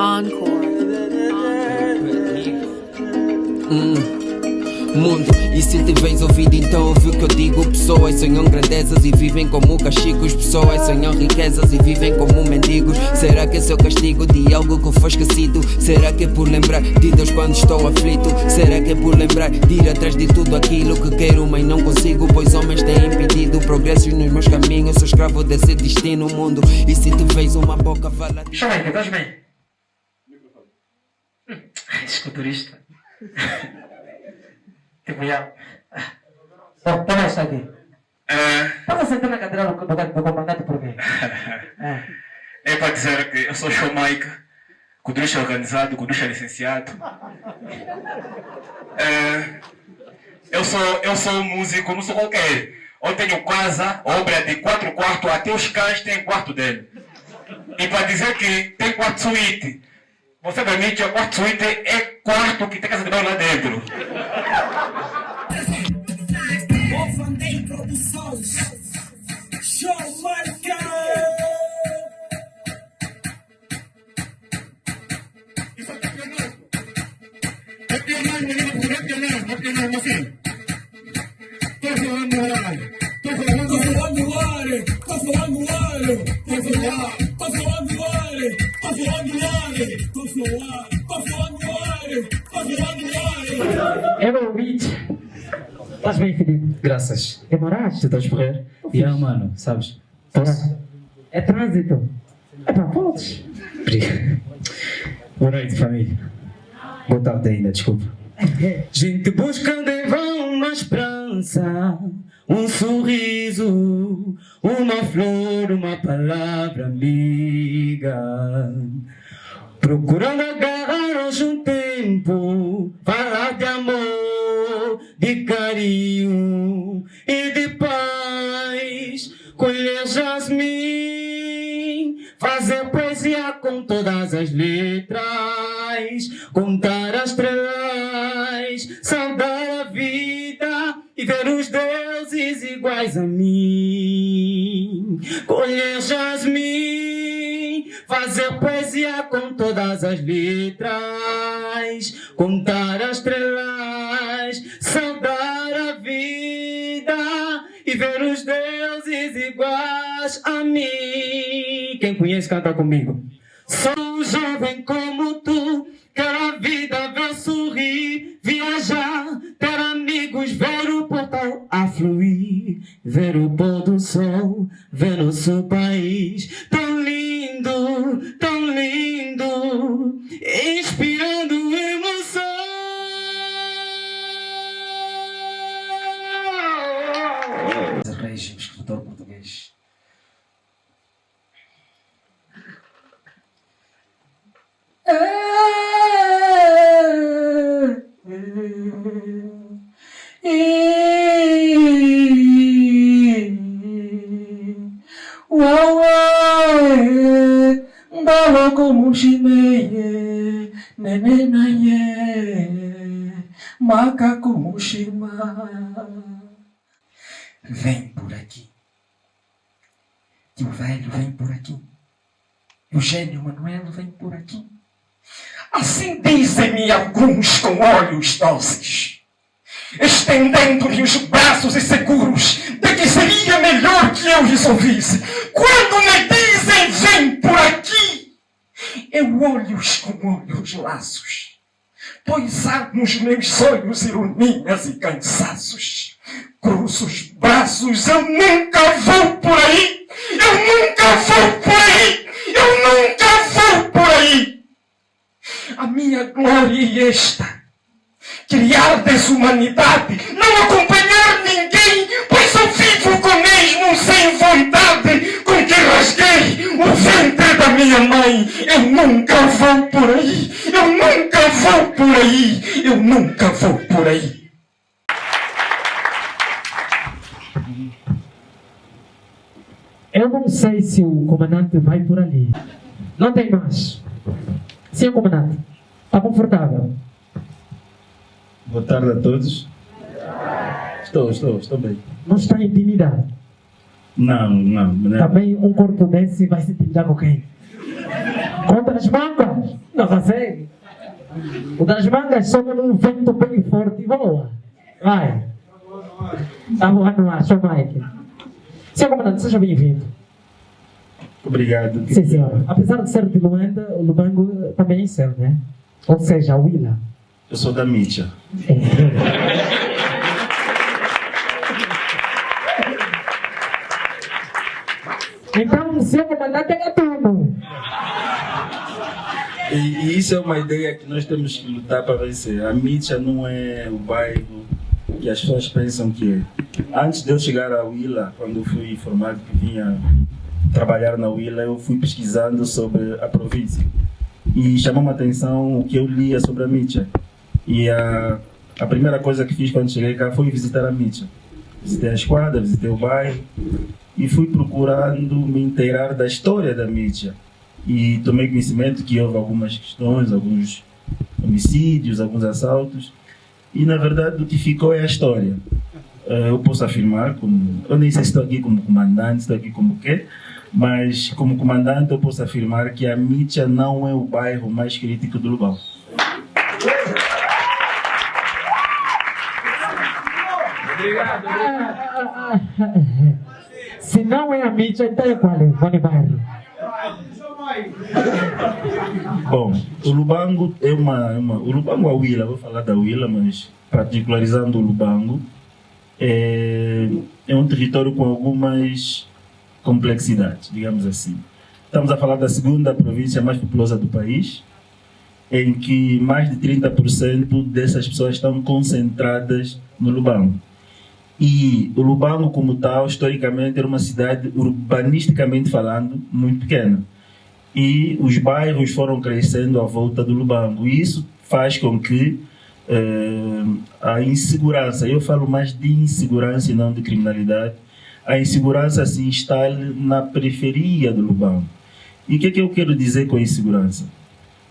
Encore. Mundo, e se te vens ouvido então ouve o que eu digo. Pessoas sonham grandezas e vivem como cachicos. Pessoas sonham riquezas e vivem como mendigos. Será que esse é o castigo de algo que foi esquecido? Será que é por lembrar de Deus quando estou aflito? Será que é por lembrar de ir atrás de tudo aquilo que quero mas não consigo? Pois homens têm impedido progressos nos meus caminhos. Sou escravo desse destino, mundo. E se te vês uma boca fala... Chama aí, estás bem? Esculturista. Tipo, já. Toma esta aqui. Estava sentando na cadeira do comandante por quê? É para dizer que eu sou showmaker, que o Druxa é organizado, que o Druxa é licenciado. Eu sou um músico, não sou qualquer. Eu tenho casa, obra de 4 quartos, até os cães têm quarto dele. E para dizer que tem quarto suíte, você permite que o quarto suíte é quarto que tem casa de banho lá dentro. É meu beat. Estás bem, Felipe? Graças. Demoraste? Tu estás a correr? Mano, sabes? É trânsito. É para todos. Boa noite, família. Boa tarde ainda, desculpa. Gente buscando em vão uma esperança, um sorriso, uma flor, uma palavra amiga. Procurando agarrar hoje um tempo, falar de amor, de carinho e de paz. Colher jasmim, fazer poesia com todas as letras, contar as estrelas, saudar a vida e ver os deuses iguais a mim. Colher jasmim, fazer poesia com todas as letras, contar as estrelas, saudar a vida e ver os deuses iguais a mim. Quem conhece canta comigo. Sou um jovem como tu, quero a vida ver sorrir, viajar, ter amigos, ver o portal a fluir, ver o pôr do sol, ver nosso país tão lindo, inspirando emoção. Reis, escritor português. Bala como chimeie, nenenaie, maca como shima. Vem por aqui. Tio velho vem por aqui. Eugênio Manuel vem por aqui. Assim dizem-me alguns com olhos doces, estendendo-lhe os braços e seguros de que seria melhor que eu lhes ouvisse. Quando me dizem vem por aqui, eu olho-os com olhos laços, pois há nos meus sonhos ironias e cansaços. Cruzo os braços, eu nunca vou por aí, eu nunca vou por aí, eu nunca vou por aí. A minha glória é esta: criar desumanidade, não acompanhar ninguém, pois eu vivo com mesmo sem vontade, com que rasguei o ventre da minha mãe. Eu nunca vou por aí, eu nunca vou por aí, eu nunca vou por aí. Eu não sei se o comandante vai por ali. Não tem mais. Sim, comandante. Está confortável? Boa tarde a todos. Estou bem. Não está intimidado? Não. Também um corpo desse vai se intimidar com quem? Contra as mangas? Não consegue. O das mangas sobe num vento bem forte e voa. Vai. Está voando no ar, show Mike. Senhor comandante, seja bem-vindo. Obrigado. Sim, senhora. Apesar de ser de Luanda, o Lubango também é seu, né? Ou seja, a Willa. Eu sou da Mítia. Então, o senhor comandante é tudo. E isso é uma ideia que nós temos que lutar para vencer. A Mítia não é o bairro que as pessoas pensam que é. Antes de eu chegar à Willa, quando eu fui informado que vinha trabalhar na Willa, eu fui pesquisando sobre a província. E chamou-me a atenção o que eu lia sobre a Mítia. E a primeira coisa que fiz quando cheguei cá foi visitar a Mítia. Visitei a esquadra, visitei o bairro e fui procurando me inteirar da história da Mítia. E tomei conhecimento que houve algumas questões, alguns homicídios, alguns assaltos. E na verdade o que ficou é a história. Eu posso afirmar, eu nem sei se estou aqui como comandante, estou aqui como quê, mas como comandante eu posso afirmar que a Mítia não é o bairro mais crítico do Lubão. Obrigado. Se não é a Mítia, então é qual é? Qual é o bairro? Bom, o Lubango é o Lubango, a Willa, vou falar da Willa, mas particularizando o Lubango, é um território com algumas complexidades, digamos assim. Estamos a falar da segunda província mais populosa do país, em que mais de 30% dessas pessoas estão concentradas no Lubango. E o Lubango, como tal, historicamente era uma cidade, urbanisticamente falando, muito pequena. E os bairros foram crescendo à volta do Lubango. E isso faz com que a insegurança, eu falo mais de insegurança e não de criminalidade, a insegurança se instale na periferia do Lubango. E o que é que eu quero dizer com insegurança?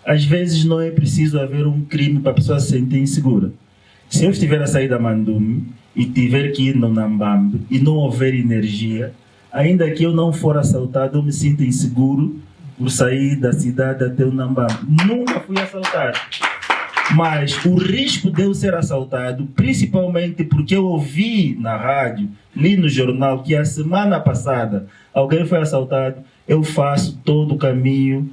Às vezes não é preciso haver um crime para a pessoa se sentir insegura. Se eu estiver a sair da Mandume e tiver que ir no Nambambe e não houver energia, ainda que eu não for assaltado, eu me sinto inseguro por sair da cidade até o Nambambe. Nunca fui assaltado. Mas o risco de eu ser assaltado, principalmente porque eu ouvi na rádio, li no jornal que a semana passada alguém foi assaltado, eu faço todo o caminho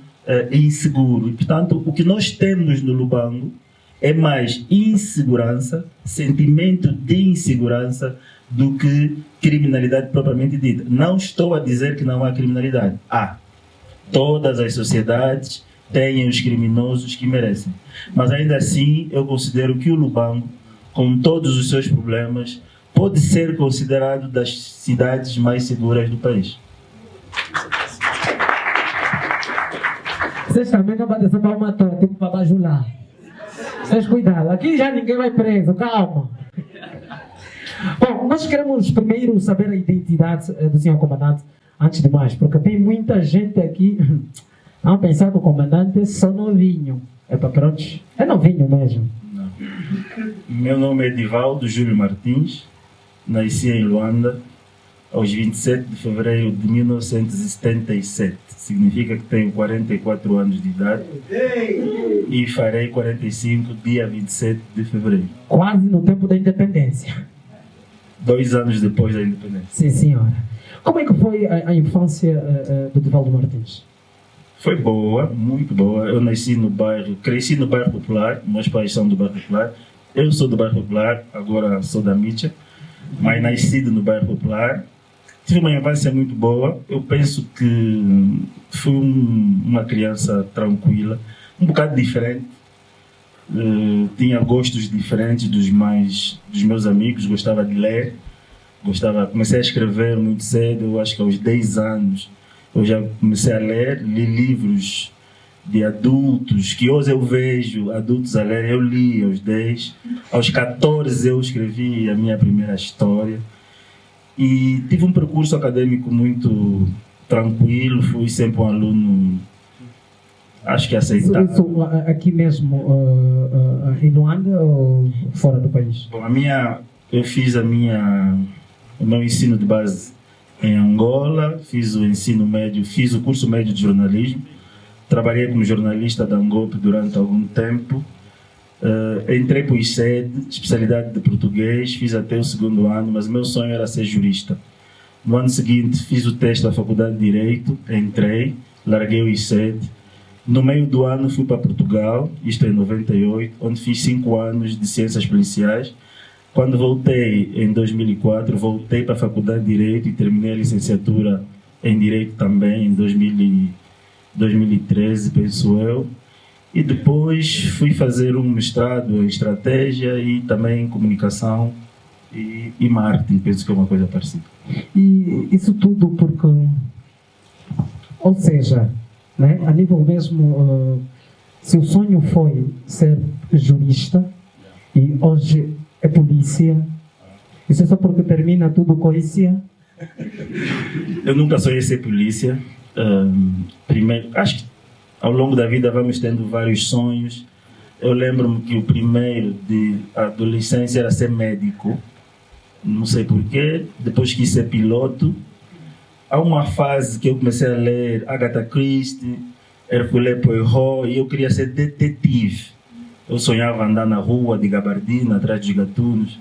inseguro. E, portanto, o que nós temos no Lubango é mais insegurança, sentimento de insegurança, do que criminalidade propriamente dita. Não estou a dizer que não há criminalidade. Todas as sociedades têm os criminosos que merecem. Mas ainda assim, eu considero que o Lubango, com todos os seus problemas, pode ser considerado das cidades mais seguras do país. Vocês também não podem ser para uma torre, tipo para bajular. Vocês cuidado, aqui já ninguém vai preso, calma. Bom, nós queremos primeiro saber a identidade do senhor comandante, antes de mais, porque tem muita gente aqui a pensar que o comandante é só novinho. É para pronto? É novinho mesmo. Não. Meu nome é Edivaldo Júlio Martins, nasci em Luanda aos 27 de fevereiro de 1977. Significa que tenho 44 anos de idade e farei 45 dia 27 de fevereiro. Quase no tempo da independência. 2 anos depois da independência. Sim, senhora. Como é que foi a infância do Edivaldo Martins? Foi boa, muito boa. Eu nasci no bairro, cresci no bairro Popular, meus pais são do bairro Popular. Eu sou do bairro Popular, agora sou da Mítia, mas nascido no bairro Popular. Tive uma infância muito boa. Eu penso que fui uma criança tranquila, um bocado diferente. Tinha gostos diferentes dos meus amigos. Gostava de ler, comecei a escrever muito cedo. Eu acho que aos 10 anos eu já comecei a ler, li livros de adultos, que hoje eu vejo adultos a ler. Eu li aos 10. Aos 14 eu escrevi a minha primeira história. E tive um percurso acadêmico muito tranquilo, fui sempre um aluno, acho que aceitável. Isso aqui mesmo, em Luanda ou fora do país? Bom, eu fiz o meu ensino de base em Angola, fiz o ensino médio, fiz o curso médio de jornalismo, trabalhei como jornalista da Angope durante algum tempo. Entrei para o ICED, especialidade de português, fiz até o 2º ano, mas meu sonho era ser jurista. No ano seguinte fiz o teste da Faculdade de Direito, entrei, larguei o ICED. No meio do ano fui para Portugal, isto em 98, onde fiz 5 anos de Ciências Policiais. Quando voltei, em 2004, voltei para a Faculdade de Direito e terminei a licenciatura em Direito também, em 2013, penso eu. E depois fui fazer um mestrado em Estratégia e também em Comunicação e Marketing, penso que é uma coisa parecida. E isso tudo porque, ou seja, né, a nível mesmo, se o sonho foi ser jurista e hoje é polícia, isso é só porque termina tudo com polícia? Eu nunca sonhei ser polícia. Primeiro, acho que ao longo da vida vamos tendo vários sonhos. Eu lembro-me que o primeiro de adolescência era ser médico. Não sei porquê. Depois quis ser piloto. Há uma fase que eu comecei a ler Agatha Christie, Hercule Poirot, e eu queria ser detetive. Eu sonhava andar na rua de gabardina, atrás dos gatunos,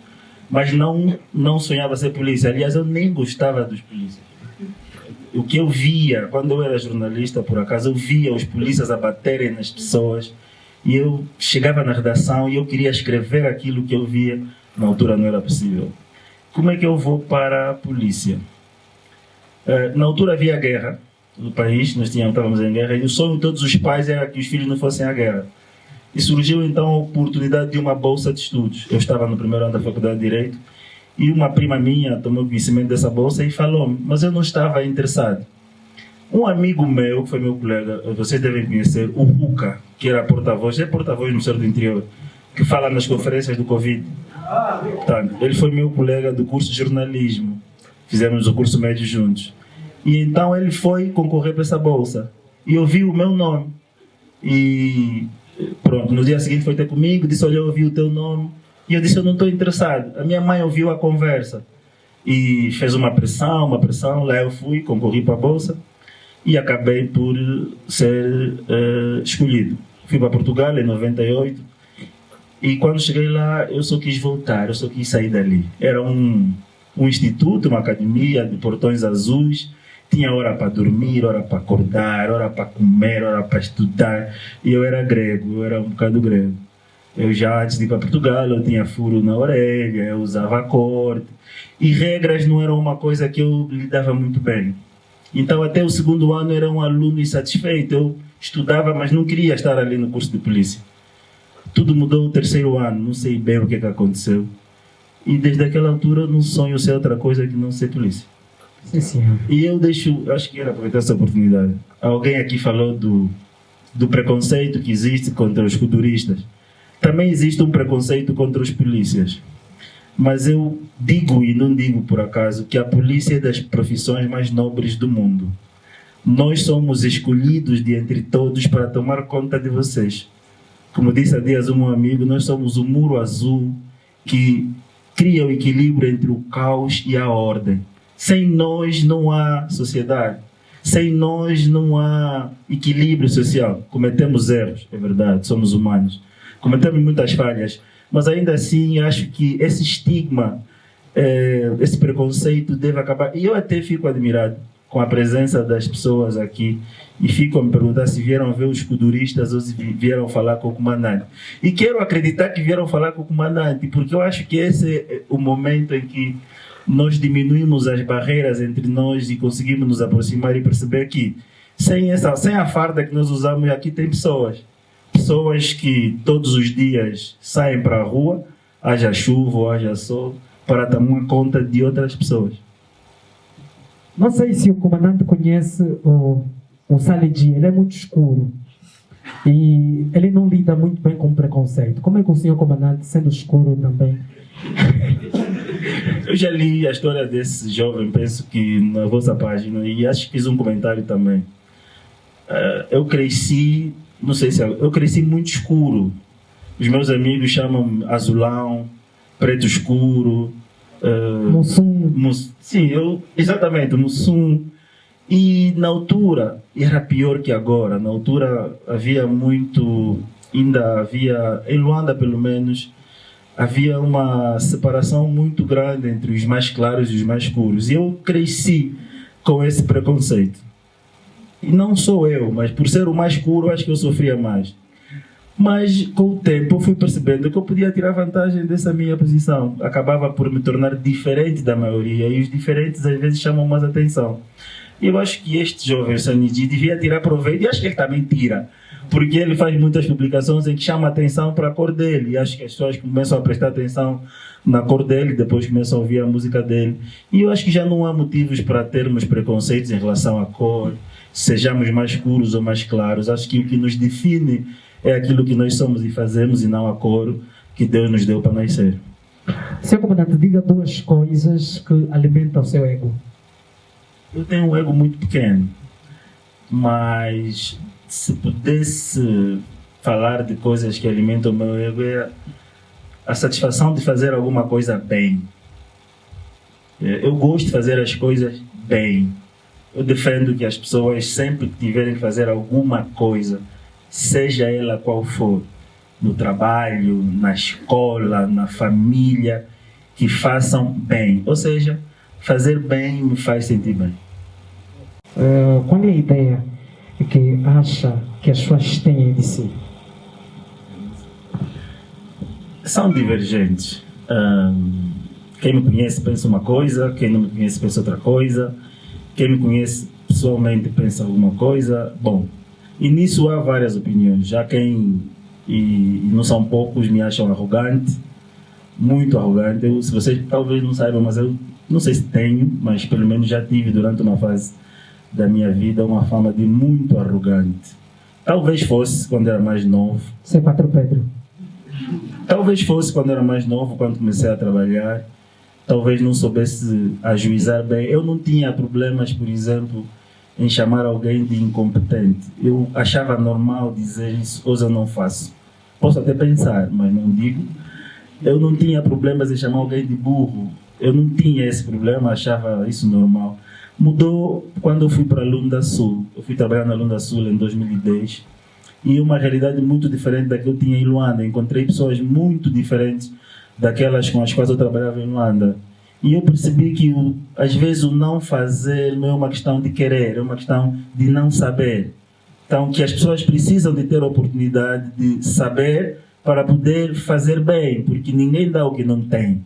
mas não sonhava ser polícia. Aliás, eu nem gostava dos polícias. O que eu via, quando eu era jornalista, por acaso, eu via os polícias a baterem nas pessoas, e eu chegava na redação e eu queria escrever aquilo que eu via. Na altura não era possível. Como é que eu vou para a polícia? Na altura havia guerra no país, nós estávamos em guerra, e o sonho de todos os pais era que os filhos não fossem à guerra. E surgiu então a oportunidade de uma bolsa de estudos. Eu estava no 1º ano da Faculdade de Direito, e uma prima minha tomou conhecimento dessa bolsa e falou-me, mas eu não estava interessado. Um amigo meu, que foi meu colega, vocês devem conhecer, o Ruca, que era porta-voz, é porta-voz do Ministério do Interior, que fala nas conferências do Covid. Tá, ele foi meu colega do curso de jornalismo, fizemos o curso médio juntos. E então ele foi concorrer para essa bolsa, e eu vi o meu nome. E pronto, no dia seguinte foi ter comigo, disse, olha, eu ouvi o teu nome. E eu disse, eu não estou interessado. A minha mãe ouviu a conversa e fez uma pressão, lá eu fui, concorri para a bolsa e acabei por ser escolhido. Fui para Portugal em 98 e quando cheguei lá eu só quis voltar, eu só quis sair dali. Era um instituto, uma academia de portões azuis, tinha hora para dormir, hora para acordar, hora para comer, hora para estudar, e eu era grego, eu era um bocado grego. Eu já, antes de ir para Portugal, eu tinha furo na orelha, eu usava corte. E regras não eram uma coisa que eu lidava muito bem. Então, até o 2º ano, eu era um aluno insatisfeito. Eu estudava, mas não queria estar ali no curso de polícia. Tudo mudou no 3º ano, não sei bem o que aconteceu. E desde aquela altura, eu não sonho ser outra coisa que não ser polícia. Sim, senhor. E eu acho que era aproveitar essa oportunidade. Alguém aqui falou do preconceito que existe contra os futuristas. Também existe um preconceito contra os polícias. Mas eu digo, e não digo por acaso, que a polícia é das profissões mais nobres do mundo. Nós somos escolhidos de entre todos para tomar conta de vocês. Como disse há dias um amigo, nós somos o muro azul que cria o equilíbrio entre o caos e a ordem. Sem nós não há sociedade. Sem nós não há equilíbrio social. Cometemos erros, é verdade, somos humanos. Cometemos muitas falhas, mas ainda assim acho que esse estigma, esse preconceito deve acabar. E eu até fico admirado com a presença das pessoas aqui e fico a me perguntar se vieram ver os futuristas ou se vieram falar com o comandante. E quero acreditar que vieram falar com o comandante, porque eu acho que esse é o momento em que nós diminuímos as barreiras entre nós e conseguimos nos aproximar e perceber que sem a farda que nós usamos aqui tem pessoas que todos os dias saem para a rua, haja chuva ou haja sol, para tomar conta de outras pessoas. Não sei se o comandante conhece o Saledi, ele é muito escuro e ele não lida muito bem com preconceito. Como é que o senhor comandante, sendo escuro também? Eu já li a história desse jovem, penso que na vossa página, e acho que fiz um comentário também. Eu cresci muito escuro. Os meus amigos chamam azulão, preto escuro. Mussum. Sim, exatamente, Mussum. E na altura, era pior que agora, na altura havia muito, ainda havia, em Luanda pelo menos, havia uma separação muito grande entre os mais claros e os mais escuros. E eu cresci com esse preconceito. E não sou eu, mas por ser o mais escuro, acho que eu sofria mais. Mas com o tempo eu fui percebendo que eu podia tirar vantagem dessa minha posição. Acabava por me tornar diferente da maioria, e os diferentes às vezes chamam mais atenção. E eu acho que este jovem, o Sanidi, devia tirar proveito, e acho que ele também tira, porque ele faz muitas publicações em que chama atenção para a cor dele, e acho que as pessoas começam a prestar atenção na cor dele, depois começam a ouvir a música dele. E eu acho que já não há motivos para termos preconceitos em relação à cor, sejamos mais escuros ou mais claros. Acho que o que nos define é aquilo que nós somos e fazemos, e não a cor que Deus nos deu para nascer. Seu comandante, diga 2 coisas que alimentam o seu ego. Eu tenho um ego muito pequeno, mas se pudesse falar de coisas que alimentam o meu ego, é a satisfação de fazer alguma coisa bem. Eu gosto de fazer as coisas bem. Eu defendo que as pessoas, sempre que tiverem que fazer alguma coisa, seja ela qual for, no trabalho, na escola, na família, que façam bem. Ou seja, fazer bem me faz sentir bem. Qual é a ideia que acha que as pessoas têm de si? São divergentes. Quem me conhece pensa uma coisa, quem não me conhece pensa outra coisa, quem me conhece pessoalmente pensa alguma coisa. Bom, e nisso há várias opiniões. Já quem, e não são poucos, me acham arrogante, muito arrogante. Se vocês talvez não saibam, mas eu não sei se tenho, mas pelo menos já tive durante uma fase da minha vida uma fama de muito arrogante. Talvez fosse quando era mais novo. Seu Padre Pedro. Talvez fosse quando era mais novo, quando comecei a trabalhar. Talvez não soubesse ajuizar bem. Eu não tinha problemas, por exemplo, em chamar alguém de incompetente. Eu achava normal dizer isso, hoje eu não faço. Posso até pensar, mas não digo. Eu não tinha problemas em chamar alguém de burro. Eu não tinha esse problema, achava isso normal. Mudou quando eu fui para Lunda Sul. Eu fui trabalhar na Lunda Sul em 2010. E uma realidade muito diferente da que eu tinha em Luanda. Encontrei pessoas muito diferentes daquelas com as quais eu trabalhava em Luanda. E eu percebi que, às vezes, o não fazer não é uma questão de querer, é uma questão de não saber. Então, que as pessoas precisam de ter a oportunidade de saber para poder fazer bem, porque ninguém dá o que não tem.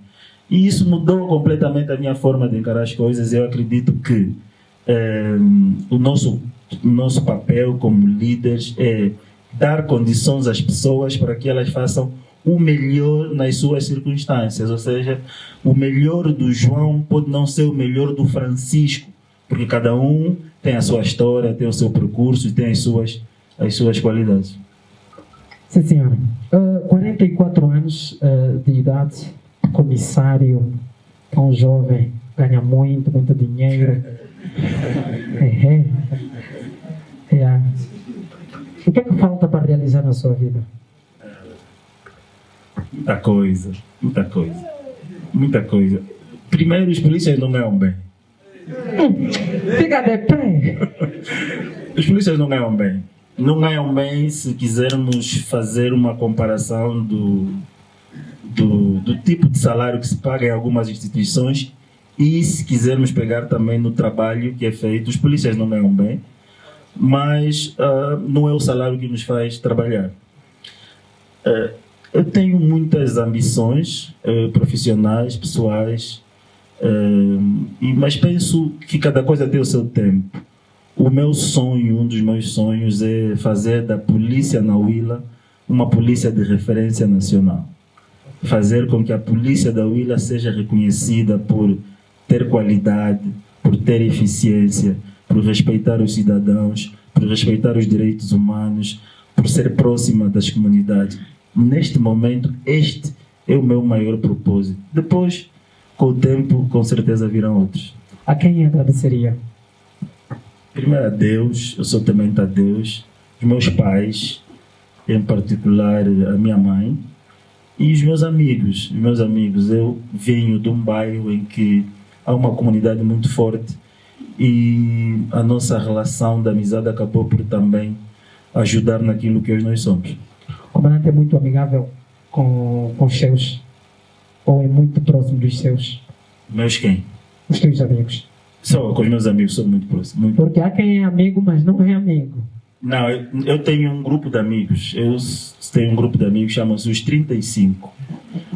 E isso mudou completamente a minha forma de encarar as coisas. Eu acredito que o nosso papel como líderes é dar condições às pessoas para que elas façam o melhor nas suas circunstâncias. Ou seja, o melhor do João pode não ser o melhor do Francisco, porque cada um tem a sua história, tem o seu percurso e tem as suas qualidades. Sim, senhora. 44 anos de idade, comissário, tão jovem, ganha muito dinheiro. O que é que falta para realizar na sua vida? Muita coisa. Primeiro, os polícias não ganham bem. Fica de pé. Os polícias não ganham bem. Não ganham bem se quisermos fazer uma comparação do tipo de salário que se paga em algumas instituições, e se quisermos pegar também no trabalho que é feito. Os polícias não ganham bem, mas não é o salário que nos faz trabalhar. Eu tenho muitas ambições profissionais, pessoais, mas penso que cada coisa tem o seu tempo. O meu sonho, um dos meus sonhos, é fazer da polícia na Huila uma polícia de referência nacional. Fazer com que a polícia da Huila seja reconhecida por ter qualidade, por ter eficiência, por respeitar os cidadãos, por respeitar os direitos humanos, por ser próxima das comunidades. Neste momento, este é o meu maior propósito. Depois, com o tempo, com certeza virão outros. A quem agradeceria? Primeiro a Deus, eu sou temente a Deus, os meus pais, em particular a minha mãe, e os meus amigos. Eu venho de um bairro em que há uma comunidade muito forte e a nossa relação de amizade acabou por também ajudar naquilo que hoje nós somos. O comandante é muito amigável com os seus? Ou é muito próximo dos seus? Meus quem? Os teus amigos? Só com os meus amigos sou muito próximo. Muito. Porque há quem é amigo, mas não é amigo. Não, eu tenho um grupo de amigos. Eu tenho um grupo de amigos, chamam-se os 35.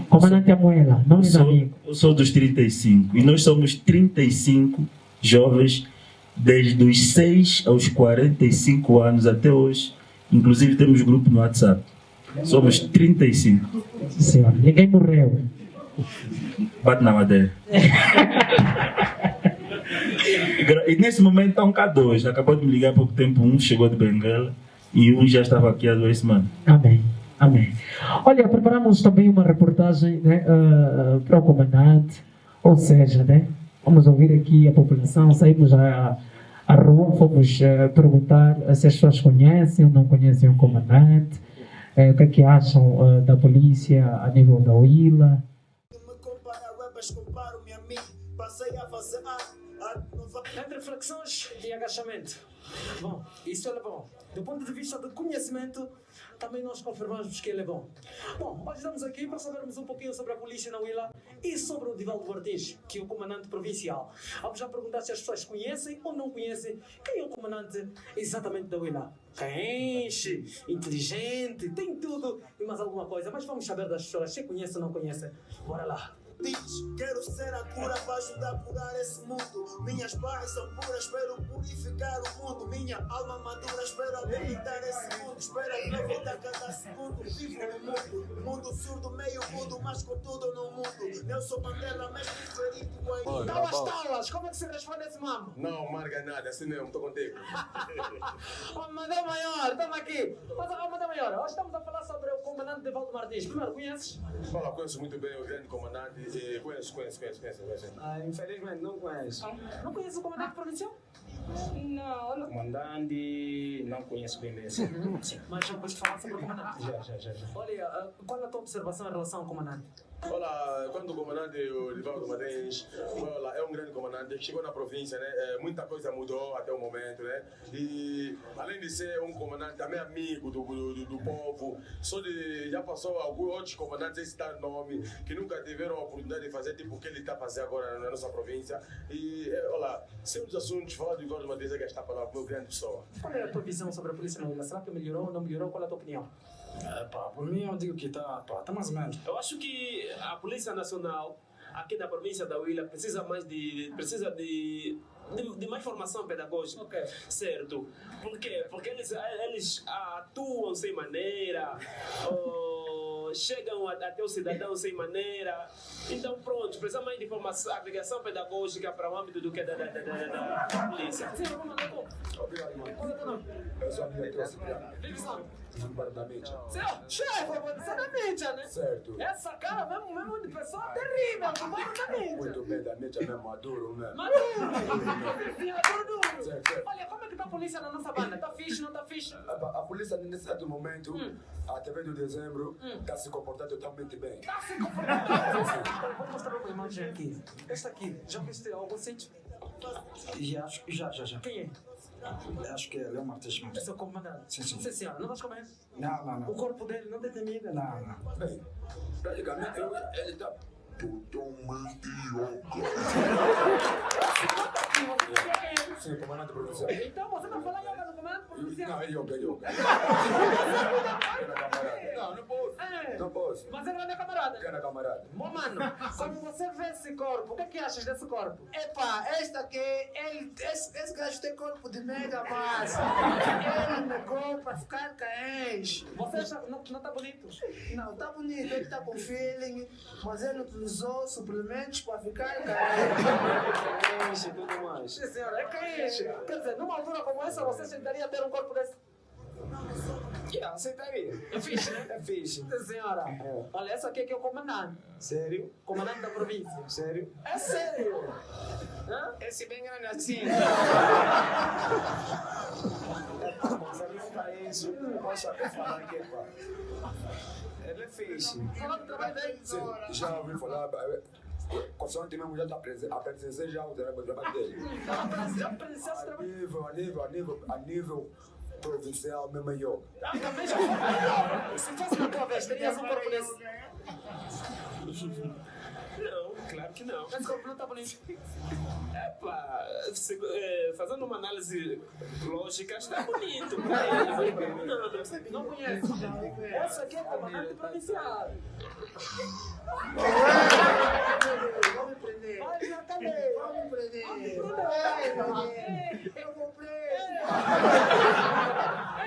Comandante Amoela, não é amigo. Eu sou dos 35. E nós somos 35 jovens desde os 6 aos 45 anos até hoje. Inclusive temos grupo no WhatsApp. Somos 35. Senhor, ninguém morreu. Bate na madeira. E nesse momento estão cá dois. Acabou de me ligar há pouco tempo. Um chegou de Benguela e um já estava aqui há 2 semanas. Amém. Amém. Olha, preparamos também uma reportagem, né, para o comandante. Ou seja, né, vamos ouvir aqui a população. Saímos à rua, fomos perguntar se as pessoas conhecem ou não conhecem o comandante. O que é que acham da polícia a nível da Huila. Entre flexões e agachamento. Bom, isso é bom. Do ponto de vista de conhecimento, também nós confirmamos que ele é bom. Bom, hoje estamos aqui para sabermos um pouquinho sobre a polícia na Huila e sobre o Divaldo Martins, que é o comandante provincial. Vamos já perguntar se as pessoas conhecem ou não conhecem quem é o comandante exatamente da Huila. Quente, inteligente, tem tudo e mais alguma coisa. Mas vamos saber das pessoas se conhecem ou não conhecem. Bora lá. Quero ser a cura para ajudar a curar esse mundo. Minhas barras são puras, espero purificar o mundo. Minha alma madura, espero habilitar esse mundo. Espero aproveitar cada segundo. Vivo no mundo surdo, meio mudo, mas contudo no mundo. Nelson Mandela, mesmo diferente aí. Talas, como é que se responde esse mamo? Não, marca nada, assim mesmo, estou contigo. Ô, Mandel Maior, estamos aqui. Mas, Mandel Maior, hoje estamos a falar sobre o comandante Divaldo Martins. Primeiro, conheces? Fala, conheço muito bem o grande comandante. Conheço. Infelizmente, não conheço. Não conheces o comandante provincial? Não. Comandante, não conheço bem mesmo. Sim, mas já podes falar sobre o comandante? Já. Olha, qual é a tua observação em relação ao comandante? Olha, quando o comandante o Divaldo Martins, é um grande comandante, chegou na província, né? Muita coisa mudou até o momento, né? E além de ser um comandante, também amigo do povo, já passou alguns outros comandantes, esse tal nome, que nunca tiveram a oportunidade de fazer tipo o que ele está fazendo agora na nossa província. E, olha, sempre os assuntos, falar do Divaldo Martins é gastar a palavra com uma grande pessoa. Qual é a tua visão sobre a polícia na Huila? Será que melhorou ou não melhorou? Qual é a tua opinião? Por mim eu digo que tá mais ou menos. Eu acho que a Polícia Nacional aqui na província da Huila precisa de mais formação pedagógica, okay. Certo? Por quê? Porque eles atuam sem maneira, chegam até o cidadão sem maneira. Então, pronto, precisa mais de formação, agregação pedagógica para o âmbito do que da polícia. Sim, vamos mandar como? Obrigado, mano. Qual é o teu nome? Eu sou amigo da Cipriano. Vive só. Bar da mídia. Chefe, você é da mídia, né? Certo. Essa cara mesmo de pessoa terrível, do bairro da mídia. Muito bem, da mídia mesmo, maduro mesmo. Maduro. Certo. Olha, como é que tá a polícia na nossa banda? Tá fixe, não tá fixe? A polícia, nesse exato momento, até de dezembro, está se comportando totalmente bem. Tá se comportando. Vou mostrar uma imagem aqui. Esta aqui, já viste algum sítio? Já. Quem é? Acho que é Leão Martins. Esse é o comandante? Sim. Sim, senhora. Não estás comendo? Não. O corpo dele não tem temida? Não. Bem, praticamente ele está totalmente Sim, comandante provincial. Então você está falando agora do comandante provincial? Não, é yoga. Não posso. Mas ele não é meu camarada? Quem é camarada? Bom, mano, quando você vê esse corpo, o que achas desse corpo? Epa, esta aqui, esse gajo tem corpo de mega massa. Ele negou para ficar caente. Você acha que não está bonito? Não, tá bonito, ele tá com feeling, mas ele utilizou suplementos para ficar caente. Tudo mais. Sim, senhora, é caente. Quer dizer, numa altura como essa, você aceitaria ter um corpo desse? Aceitaria. É fixe, né? É fixe. Sim, senhora. Olha, essa aqui é que é o comandante. Sério? Comandante da província. Sério? É sério. Esse bem grande assim. Isso, posso até falar aqui, pá. Ele é fixe. Falando do trabalho dele? Sim, já ouvi falar. Consoante mesmo já está a pertencer já ao trabalho dele. A nível provincial mesmo é yoga. Também já. Se fosse na tua vez, terias um corpo desse. Não, claro que não. Esse corpo não está bonito. Fazendo uma análise lógica, está bonito. Não conheço. Essa aqui é comandante provincial. Vamos me prender. Vai na cadeia. Vamos me prender. Eu vou preso.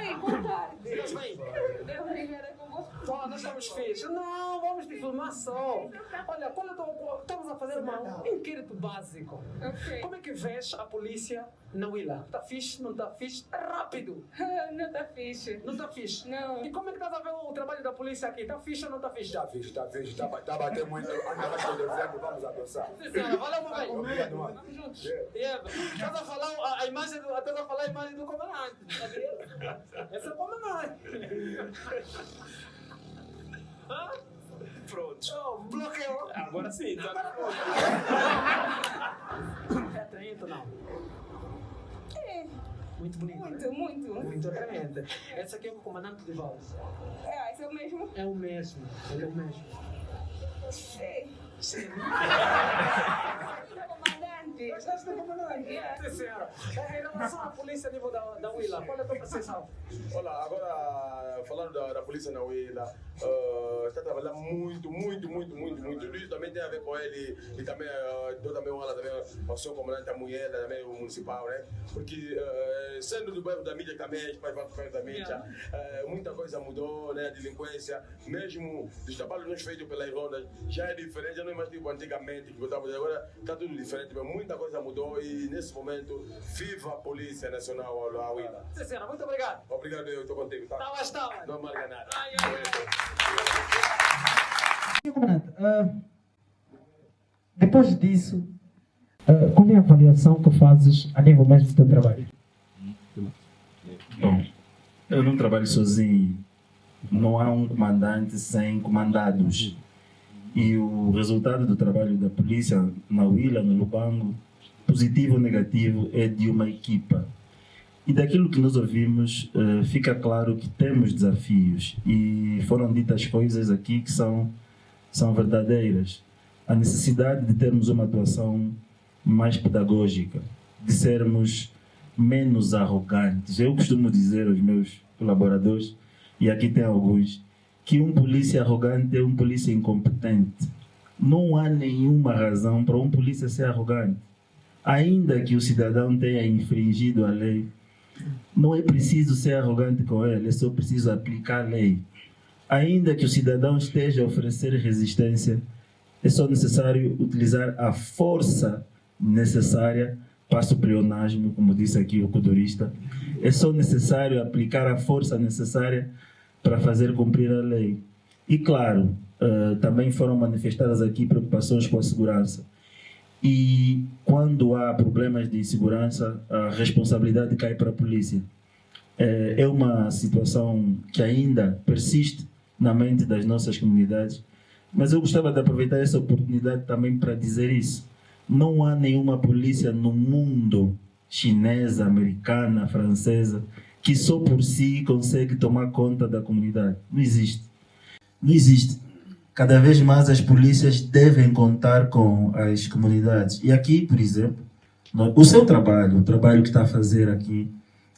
Ei, boa tarde. Estás bem? Eu ligarei com você. Nós estamos fixos. Não, vamos te filmar só. Olha, estamos a fazer um inquérito básico. Ok. Como é que vês a polícia na Willa? Está fixe? Não está fixe? É rápido. Não tá fixe. Não está fixe? Não. E como é que estás a ver o trabalho da polícia aqui? Está fixe ou não está fixe? Está fixe. Está a bater muito. Anda mais devendo, vamos adoçar. Sim, senhora. Valeu, meu bem. Obrigado, mano. Vamos juntos. Estás a falar a imagem do comandante. Essa é o comandante. Pronto. Oh, bloqueou. Agora sim, tá. É atraente ou não? É. Muito bonito. Muito. Muito atraente. Esse aqui é o comandante de Val. Esse é o mesmo? É o mesmo. Ele é o mesmo. Sei. Sim. Comandante. Gostaste do comandante? Sim, senhora. Em relação à polícia a nível da Willa, qual é a tua percepção? Olha, agora falando da polícia na Willa, está trabalhando muito. Isso também tem a ver com ele e também dou também uma também ao seu comandante, a mulher, também o municipal, né? Porque sendo do bairro da mídia também, para o bairro da mídia, muita coisa mudou, né? A delinquência, mesmo os trabalhos não feitos pelas rondas, já é diferente, já não é mais tipo antigamente que botava, agora está tudo diferente, mas muita coisa mudou e nesse momento, viva a Polícia Nacional da Willa. Sim, senhora. Muito obrigado. Obrigado, eu estou contigo, tá? Está. Não marca nada. Comandante, depois disso, qual é a avaliação que fazes a nível mesmo do teu trabalho? Bom, eu não trabalho sozinho. Não há um comandante sem comandados. E o resultado do trabalho da polícia na Willa, no Lubango, positivo ou negativo, é de uma equipa. E daquilo que nós ouvimos, fica claro que temos desafios. E foram ditas coisas aqui que são verdadeiras. A necessidade de termos uma atuação mais pedagógica, de sermos menos arrogantes. Eu costumo dizer aos meus colaboradores, e aqui tem alguns, que um polícia arrogante é um polícia incompetente. Não há nenhuma razão para um polícia ser arrogante. Ainda que o cidadão tenha infringido a lei, não é preciso ser arrogante com ele, é só preciso aplicar a lei. Ainda que o cidadão esteja a oferecer resistência, é só necessário utilizar a força necessária para o pleonasmo, como disse aqui o codorista. É só necessário aplicar a força necessária para fazer cumprir a lei. E claro, também foram manifestadas aqui preocupações com a segurança. E quando há problemas de segurança, a responsabilidade cai para a polícia. É uma situação que ainda persiste na mente das nossas comunidades, mas eu gostava de aproveitar essa oportunidade também para dizer isso. Não há nenhuma polícia no mundo, chinesa, americana, francesa, que só por si consegue tomar conta da comunidade. Não existe. Não existe. Cada vez mais as polícias devem contar com as comunidades. E aqui, por exemplo, o seu trabalho, o trabalho que está a fazer aqui,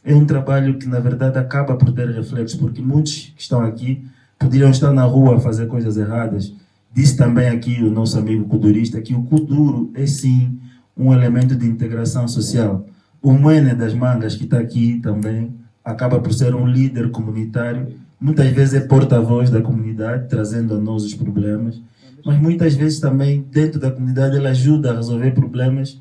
é um trabalho que, na verdade, acaba por ter reflexo, porque muitos que estão aqui poderiam estar na rua a fazer coisas erradas. Disse também aqui o nosso amigo kudurista que o kuduro é, sim, um elemento de integração social. O Mwene das Mangas, que está aqui também, acaba por ser um líder comunitário. Muitas vezes é porta-voz da comunidade, trazendo a nós os problemas. Mas muitas vezes também, dentro da comunidade, ele ajuda a resolver problemas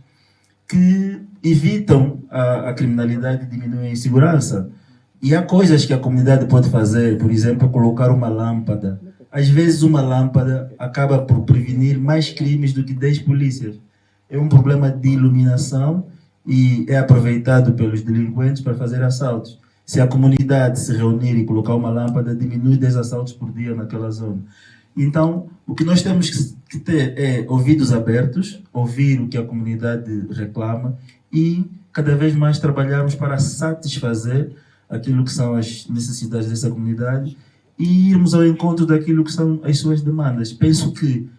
que evitam a criminalidade e diminuem a insegurança. E há coisas que a comunidade pode fazer, por exemplo, colocar uma lâmpada. Às vezes uma lâmpada acaba por prevenir mais crimes do que 10 polícias. É um problema de iluminação e é aproveitado pelos delinquentes para fazer assaltos. Se a comunidade se reunir e colocar uma lâmpada, diminui 10 assaltos por dia naquela zona. Então, o que nós temos que ter é ouvidos abertos, ouvir o que a comunidade reclama e cada vez mais trabalharmos para satisfazer aquilo que são as necessidades dessa comunidade e irmos ao encontro daquilo que são as suas demandas. Penso que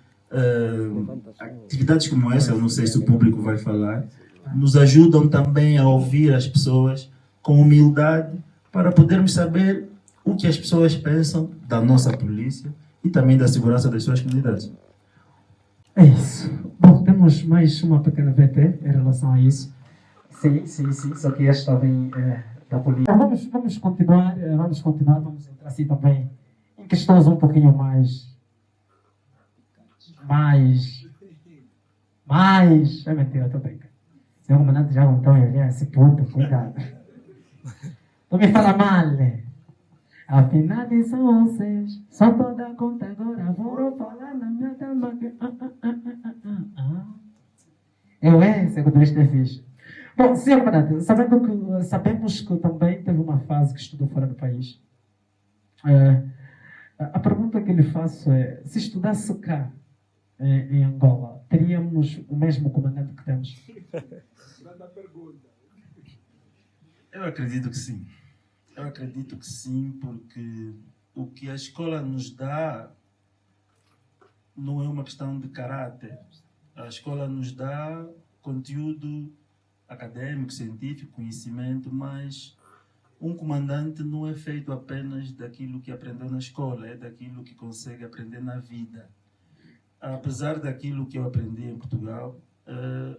atividades como essa, eu não sei se o público vai falar, nos ajudam também a ouvir as pessoas com humildade para podermos saber o que as pessoas pensam da nossa polícia e também da segurança das suas comunidades. É isso. Bom, temos mais uma pequena VT em relação a isso. Sim. Só que esta vem da polícia. Vamos continuar, vamos entrar assim também em questões um pouquinho mais... É mentira, estou brincando. Senhor comandante já não olhar esse puto, cuidado. Não me fala mal. Afinal de vocês, só toda conta agora, vou falar na minha dama. Segundo este é fixe. Bom, senhor comandante, sabemos que também teve uma fase que estudou fora do país. A pergunta que lhe faço é, se estudasse cá, em Angola, teríamos o mesmo comandante que temos? Eu acredito que sim. Porque o que a escola nos dá não é uma questão de caráter. A escola nos dá conteúdo acadêmico, científico, conhecimento, mas um comandante não é feito apenas daquilo que aprendeu na escola, é daquilo que consegue aprender na vida. Apesar daquilo que eu aprendi em Portugal,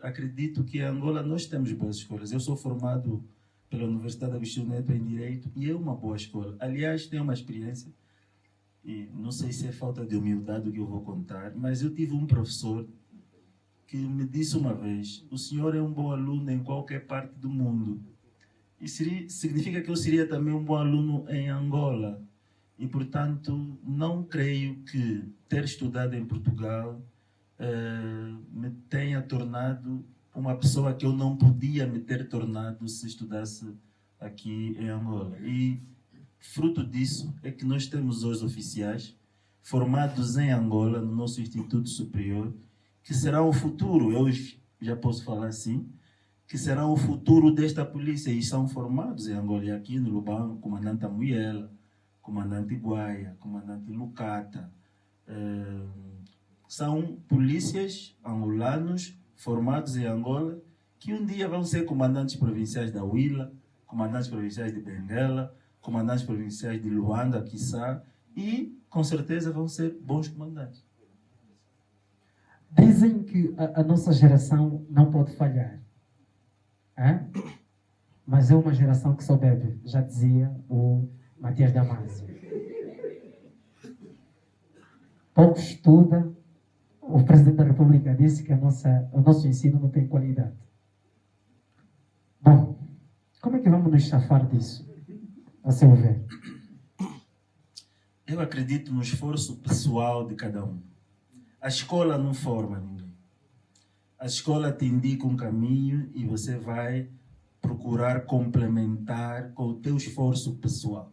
acredito que em Angola nós temos boas escolas. Eu sou formado pela Universidade Agostinho Neto em Direito e é uma boa escola. Aliás, tenho uma experiência, e não sei se é falta de humildade o que eu vou contar, mas eu tive um professor que me disse uma vez: o senhor é um bom aluno em qualquer parte do mundo. E significa que eu seria também um bom aluno em Angola. E, portanto, não creio que ter estudado em Portugal me tenha tornado uma pessoa que eu não podia me ter tornado se estudasse aqui em Angola. E, fruto disso, é que nós temos hoje oficiais formados em Angola, no nosso Instituto Superior, que serão o futuro, eu já posso falar assim, que serão o futuro desta polícia. E são formados em Angola. E aqui no Lubango, comandante Amuiela, comandante Guaia, comandante Lucata. São polícias angolanos formados em Angola que um dia vão ser comandantes provinciais da Huila, comandantes provinciais de Benguela, comandantes provinciais de Luanda, quiçá, e com certeza vão ser bons comandantes. Dizem que a nossa geração não pode falhar. Mas é uma geração que só bebe, já dizia o Matias Damasio. Pouco estuda. O Presidente da República disse que o nosso ensino não tem qualidade. Bom, como é que vamos nos safar disso, a seu ver? Eu acredito no esforço pessoal de cada um. A escola não forma ninguém. A escola te indica um caminho e você vai procurar complementar com o teu esforço pessoal.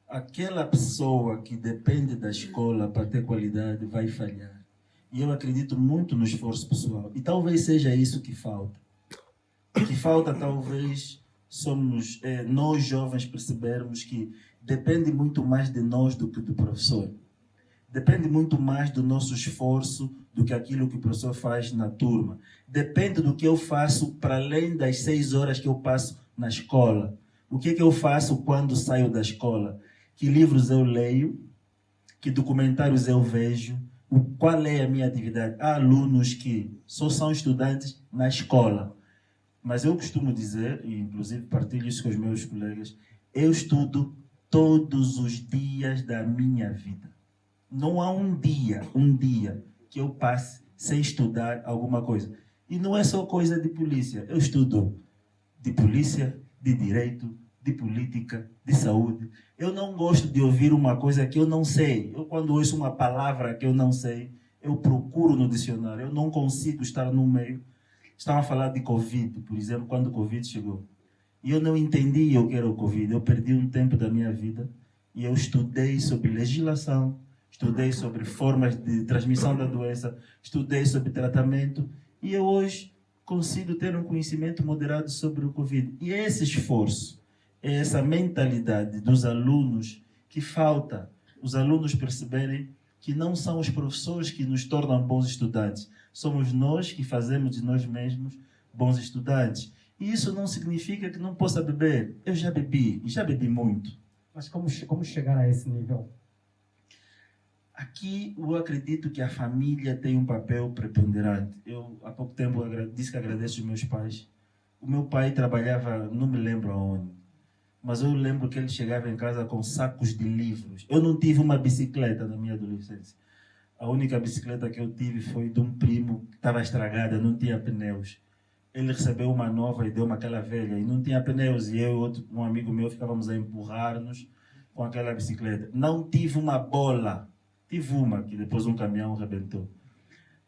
Aquela pessoa que depende da escola para ter qualidade vai falhar. E eu acredito muito no esforço pessoal. E talvez seja isso que falta. O que falta talvez somos nós jovens percebermos que depende muito mais de nós do que do professor. Depende muito mais do nosso esforço do que aquilo que o professor faz na turma. Depende do que eu faço para além das 6 horas que eu passo na escola. O que eu faço quando saio da escola? Que livros eu leio? Que documentários eu vejo? Qual é a minha atividade? Há alunos que só são estudantes na escola. Mas eu costumo dizer, e inclusive partilho isso com os meus colegas, eu estudo todos os dias da minha vida. Não há um dia que eu passe sem estudar alguma coisa. E não é só coisa de polícia. Eu estudo de polícia, de direito, de política, de saúde. Eu não gosto de ouvir uma coisa que eu não sei. Eu, quando ouço uma palavra que eu não sei, eu procuro no dicionário. Eu não consigo estar no meio. Estavam a falar de Covid, por exemplo, quando o Covid chegou. E eu não entendia o que era o Covid. Eu perdi um tempo da minha vida e eu estudei sobre legislação, estudei sobre formas de transmissão da doença, estudei sobre tratamento e eu hoje consigo ter um conhecimento moderado sobre o Covid. E é esse esforço, é essa mentalidade dos alunos que falta, os alunos perceberem que não são os professores que nos tornam bons estudantes, somos nós que fazemos de nós mesmos bons estudantes. E isso não significa que não possa beber. Eu já bebi, e já bebi muito. Mas como chegar a esse nível? Aqui eu acredito que a família tem um papel preponderante. Eu há pouco tempo disse que agradeço os meus pais. O meu pai trabalhava, não me lembro aonde, mas eu lembro que ele chegava em casa com sacos de livros. Eu não tive uma bicicleta na minha adolescência. A única bicicleta que eu tive foi de um primo que estava estragada, não tinha pneus. Ele recebeu uma nova e deu-me aquela velha e não tinha pneus. E eu e um amigo meu ficávamos a empurrar-nos com aquela bicicleta. Não tive uma bola. Tive uma que depois um caminhão arrebentou.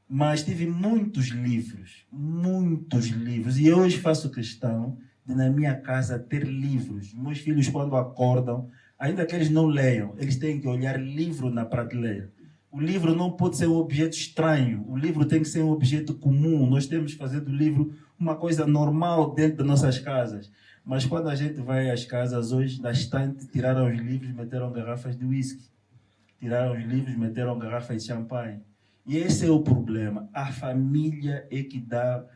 Mas tive muitos livros. Muitos livros. E eu hoje faço questão de na minha casa ter livros. Meus filhos quando acordam, ainda que eles não leiam, eles têm que olhar livro na prateleira. O livro não pode ser um objeto estranho. O livro tem que ser um objeto comum. Nós temos que fazer do livro uma coisa normal dentro das nossas casas. Mas quando a gente vai às casas hoje, da estante, tiraram os livros e meteram garrafas de whisky. Tiraram os livros e meteram garrafas de champanhe. E esse é o problema. A família é que dá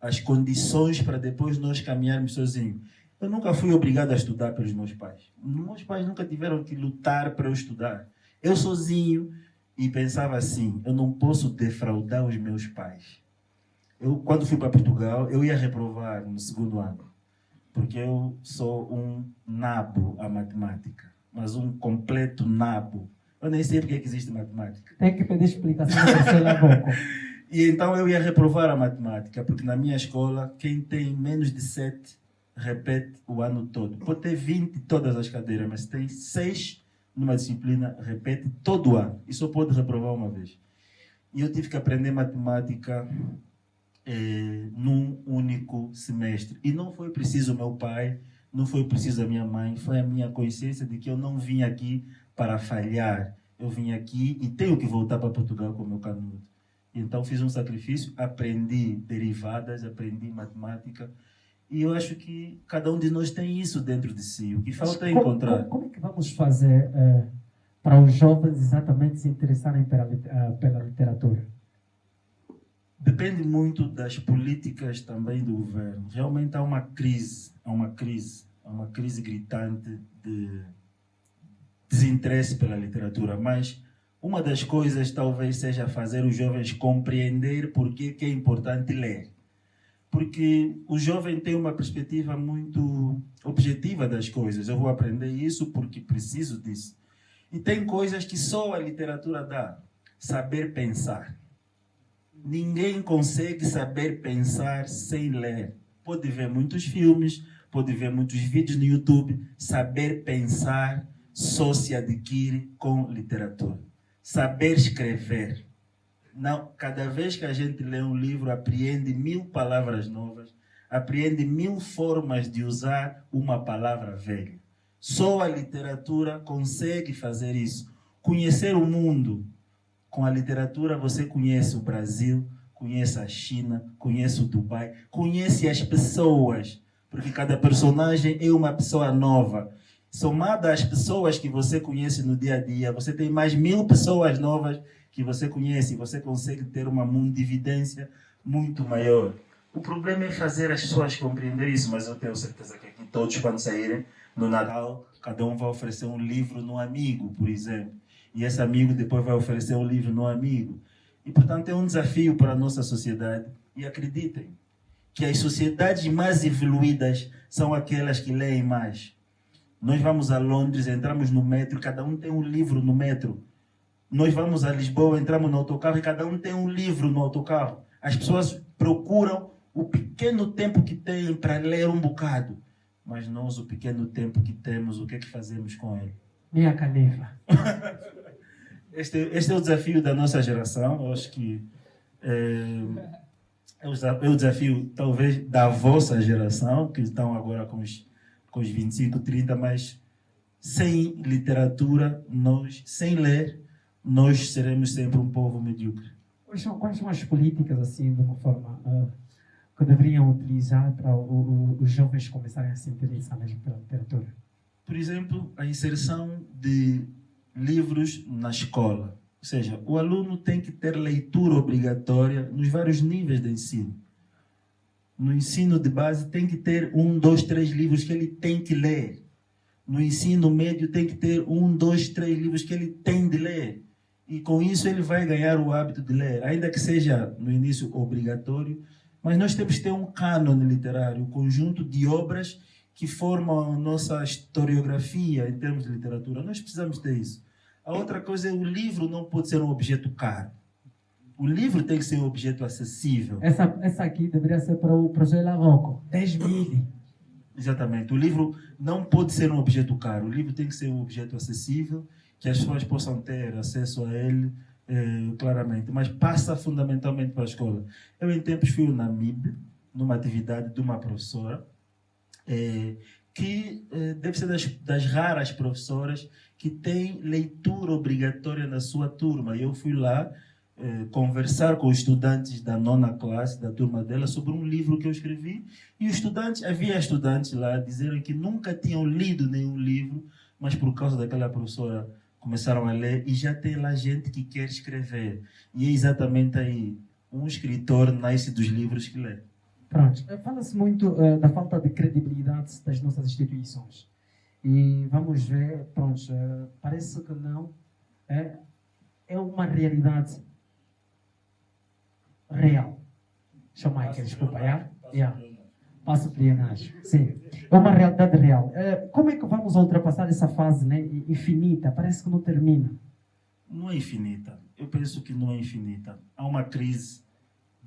as condições para depois nós caminharmos sozinhos. Eu nunca fui obrigado a estudar pelos meus pais. Meus pais nunca tiveram que lutar para eu estudar. Eu sozinho... E pensava assim, eu não posso defraudar os meus pais. Eu, quando fui para Portugal, eu ia reprovar no segundo ano. Porque eu sou um nabo à matemática. Mas um completo nabo. Eu nem sei porque é que existe matemática. Tem que pedir explicação para você lá pouco. E então eu ia reprovar a matemática. Porque na minha escola, quem tem menos de 7 repete o ano todo. Pode ter 20 todas as cadeiras, mas tem 6 numa disciplina, repete todo ano. E só pode reprovar uma vez. E eu tive que aprender matemática num único semestre. E não foi preciso o meu pai, não foi preciso a minha mãe, foi a minha consciência de que eu não vim aqui para falhar. Eu vim aqui e tenho que voltar para Portugal com o meu canudo. Então fiz um sacrifício, aprendi derivadas, aprendi matemática. E eu acho que cada um de nós tem isso dentro de si. O que falta é encontrar. Como é que vamos fazer para os jovens exatamente se interessarem pela literatura? Depende muito das políticas também do governo. Realmente há uma crise gritante de desinteresse pela literatura. Mas uma das coisas talvez seja fazer os jovens compreender por que é importante ler. Porque o jovem tem uma perspectiva muito objetiva das coisas. Eu vou aprender isso porque preciso disso. E tem coisas que só a literatura dá. Saber pensar. Ninguém consegue saber pensar sem ler. Pode ver muitos filmes, pode ver muitos vídeos no YouTube. Saber pensar só se adquire com literatura. Saber escrever. Não, cada vez que a gente lê um livro, apreende 1000 palavras novas, apreende 1000 formas de usar uma palavra velha. Só a literatura consegue fazer isso. Conhecer o mundo. Com a literatura você conhece o Brasil, conhece a China, conhece o Dubai, conhece as pessoas, porque cada personagem é uma pessoa nova. Somada às pessoas que você conhece no dia a dia, você tem mais 1000 pessoas novas que você conhece, você consegue ter uma mundividência muito maior. O problema é fazer as pessoas compreender isso, mas eu tenho certeza que aqui todos, quando saírem no Natal, cada um vai oferecer um livro no amigo, por exemplo. E esse amigo depois vai oferecer um livro no amigo. E, portanto, é um desafio para a nossa sociedade. E acreditem que as sociedades mais evoluídas são aquelas que leem mais. Nós vamos a Londres, entramos no metro, cada um tem um livro no metro. Nós vamos a Lisboa, entramos no autocarro e cada um tem um livro no autocarro. As pessoas procuram o pequeno tempo que têm para ler um bocado. Mas nós, o pequeno tempo que temos, o que é que fazemos com ele? Minha caneta. Este é o desafio da nossa geração. Eu acho que é o desafio, talvez, da vossa geração, que estão agora com os 25, 30, mas sem literatura, sem ler, nós seremos sempre um povo medíocre. Quais são as políticas, assim, de uma forma, que deveriam utilizar para os jovens começarem a se interessar mesmo pela literatura? Por exemplo, a inserção de livros na escola. Ou seja, o aluno tem que ter leitura obrigatória nos vários níveis de ensino. No ensino de base tem que ter 1, 2, 3 livros que ele tem que ler. No ensino médio tem que ter 1, 2, 3 livros que ele tem de ler. E com isso ele vai ganhar o hábito de ler, ainda que seja no início obrigatório, mas nós temos que ter um cânone literário, um conjunto de obras que formam a nossa historiografia em termos de literatura. Nós precisamos ter isso. A outra coisa é o livro não pode ser um objeto caro. O livro tem que ser um objeto acessível. Essa aqui deveria ser para o Projeto Larroco, 10 mil. Exatamente. O livro não pode ser um objeto caro. O livro tem que ser um objeto acessível, que as pessoas possam ter acesso a ele claramente. Mas passa fundamentalmente para a escola. Eu, em tempos, fui na MIB, numa atividade de uma professora, que deve ser das raras professoras que tem leitura obrigatória na sua turma. Eu fui lá conversar com os estudantes da 9ª classe, da turma dela, sobre um livro que eu escrevi, e havia estudantes lá dizendo que nunca tinham lido nenhum livro, mas por causa daquela professora começaram a ler, e já tem lá gente que quer escrever. E é exatamente aí, um escritor nasce dos livros que lê. Pronto, fala-se muito da falta de credibilidade das nossas instituições. E vamos ver, pronto, parece que não, é uma realidade real. Michael, desculpa, Passo plenário, sim. É uma realidade real. Como é que vamos ultrapassar essa fase, né, infinita? Parece que não termina. Não é infinita. Eu penso que não é infinita. Há uma crise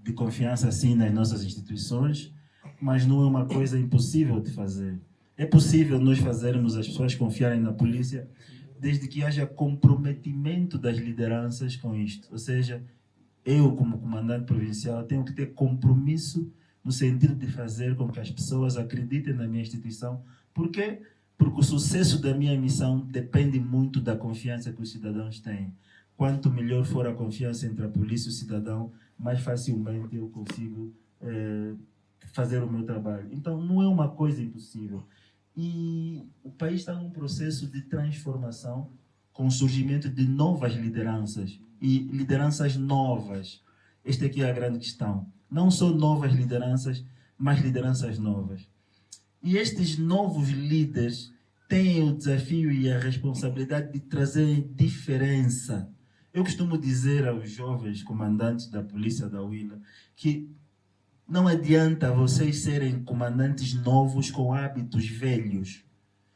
de confiança, sim, nas nossas instituições, mas não é uma coisa impossível de fazer. É possível nós fazermos as pessoas confiarem na polícia desde que haja comprometimento das lideranças com isto. Ou seja, eu, como comandante provincial, tenho que ter compromisso no sentido de fazer com que as pessoas acreditem na minha instituição. Por quê? Porque o sucesso da minha missão depende muito da confiança que os cidadãos têm. Quanto melhor for a confiança entre a polícia e o cidadão, mais facilmente eu consigo fazer o meu trabalho. Então, não é uma coisa impossível. E o país está num processo de transformação com o surgimento de novas lideranças e lideranças novas. Esta aqui é a grande questão. Não só novas lideranças, mas lideranças novas. E estes novos líderes têm o desafio e a responsabilidade de trazer diferença. Eu costumo dizer aos jovens comandantes da polícia da Huila que não adianta vocês serem comandantes novos com hábitos velhos.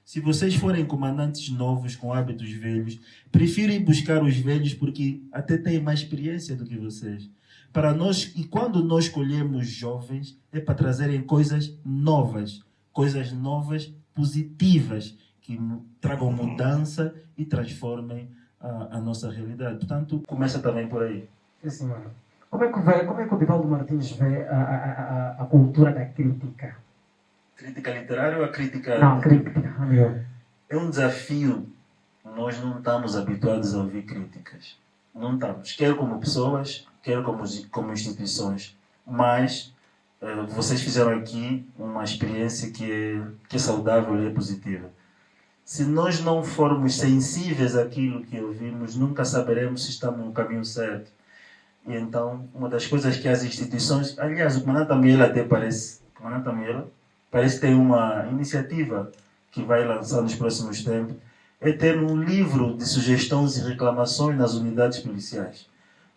Se vocês forem comandantes novos com hábitos velhos, preferem buscar os velhos porque até têm mais experiência do que vocês. Para nós, e quando nós escolhemos jovens, é para trazerem coisas novas, positivas, que tragam mudança e transformem a nossa realidade. Portanto, começa também por aí. Sim, senhora. Como é que o Divaldo Martins vê a cultura da crítica? Crítica literária ou a crítica... Não, crítica. É um desafio. Nós não estamos habituados a ouvir críticas. Não estamos. Quer como pessoas, quer como instituições. Mas vocês fizeram aqui uma experiência que é saudável e é positiva. Se nós não formos sensíveis àquilo que ouvimos, nunca saberemos se estamos no caminho certo. E então, uma das coisas que as instituições... Aliás, o comandante Amiela até parece que tem uma iniciativa que vai lançar nos próximos tempos, é ter um livro de sugestões e reclamações nas unidades policiais,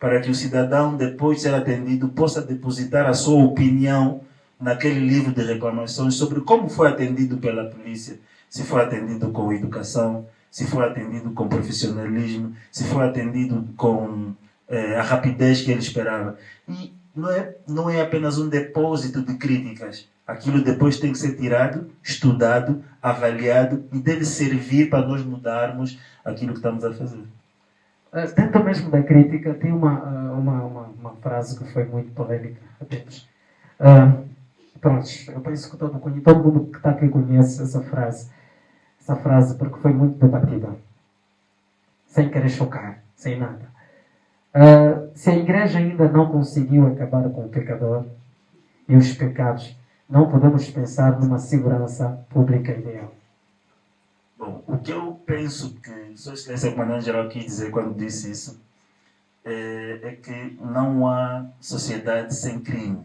para que o cidadão, depois de ser atendido, possa depositar a sua opinião naquele livro de reclamações sobre como foi atendido pela polícia, se foi atendido com educação, se foi atendido com profissionalismo, se foi atendido com a rapidez que ele esperava. E não é apenas um depósito de críticas. Aquilo depois tem que ser tirado, estudado, avaliado e deve servir para nós mudarmos aquilo que estamos a fazer. Dentro mesmo da crítica, tem uma frase que foi muito polêmica. Pronto, eu penso que todo mundo que está aqui conhece essa frase porque foi muito debatida. Sem querer chocar, sem nada. Se a igreja ainda não conseguiu acabar com o pecador e os pecados, não podemos pensar numa segurança pública ideal. Bom, o que eu penso que Sua Excelência Comandante-Geral quis dizer quando disse isso é que não há sociedade sem crime.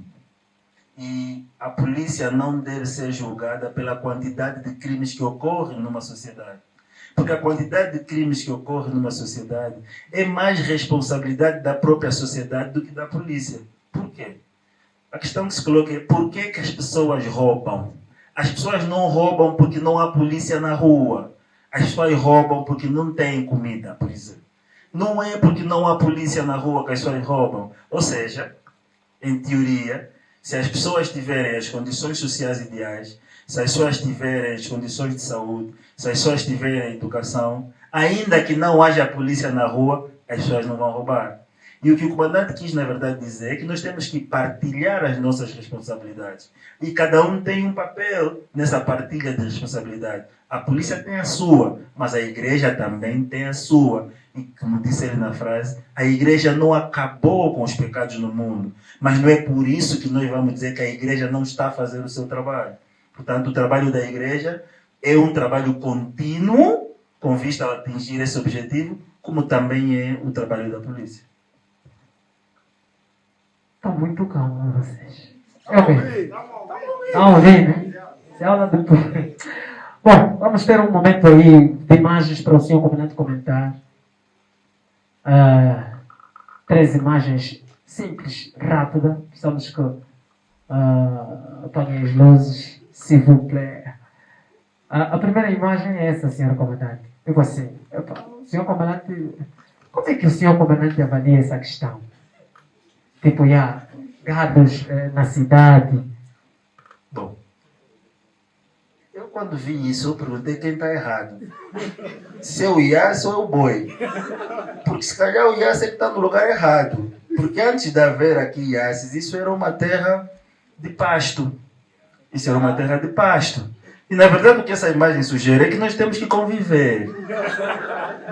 E a polícia não deve ser julgada pela quantidade de crimes que ocorrem numa sociedade. Porque a quantidade de crimes que ocorrem numa sociedade é mais responsabilidade da própria sociedade do que da polícia. Por quê? A questão que se coloca é por que as pessoas roubam? As pessoas não roubam porque não há polícia na rua. As pessoas roubam porque não têm comida, por exemplo. Não é porque não há polícia na rua que as pessoas roubam. Ou seja, em teoria, se as pessoas tiverem as condições sociais ideais, se as pessoas tiverem as condições de saúde, se as pessoas tiverem educação, ainda que não haja polícia na rua, as pessoas não vão roubar. E o que o comandante quis, na verdade, dizer é que nós temos que partilhar as nossas responsabilidades. E cada um tem um papel nessa partilha de responsabilidade. A polícia tem a sua, mas a igreja também tem a sua. E como disse ele na frase, a igreja não acabou com os pecados no mundo. Mas não é por isso que nós vamos dizer que a igreja não está a fazer o seu trabalho. Portanto, o trabalho da igreja é um trabalho contínuo, com vista a atingir esse objetivo, como também é o trabalho da polícia. Estão muito calmos vocês. Estão a ouvir, né? Se aula do... Bom, vamos ter um momento aí de imagens para o senhor comandante comentar. 3 imagens simples, rápidas. Precisamos que apaguem as luzes, s'il vous plaît. A primeira imagem é essa, senhora comandante. Digo assim, senhor comandante, como é que o senhor comandante avalia essa questão? Tipo, gados na cidade. Bom, eu quando vi isso, eu perguntei quem está errado. Se é o Ias ou é o boi. Porque se calhar o Ias é que está no lugar errado. Porque antes de haver aqui Iasses, isso era uma terra de pasto. Isso era uma terra de pasto. E na verdade o que essa imagem sugere é que nós temos que conviver.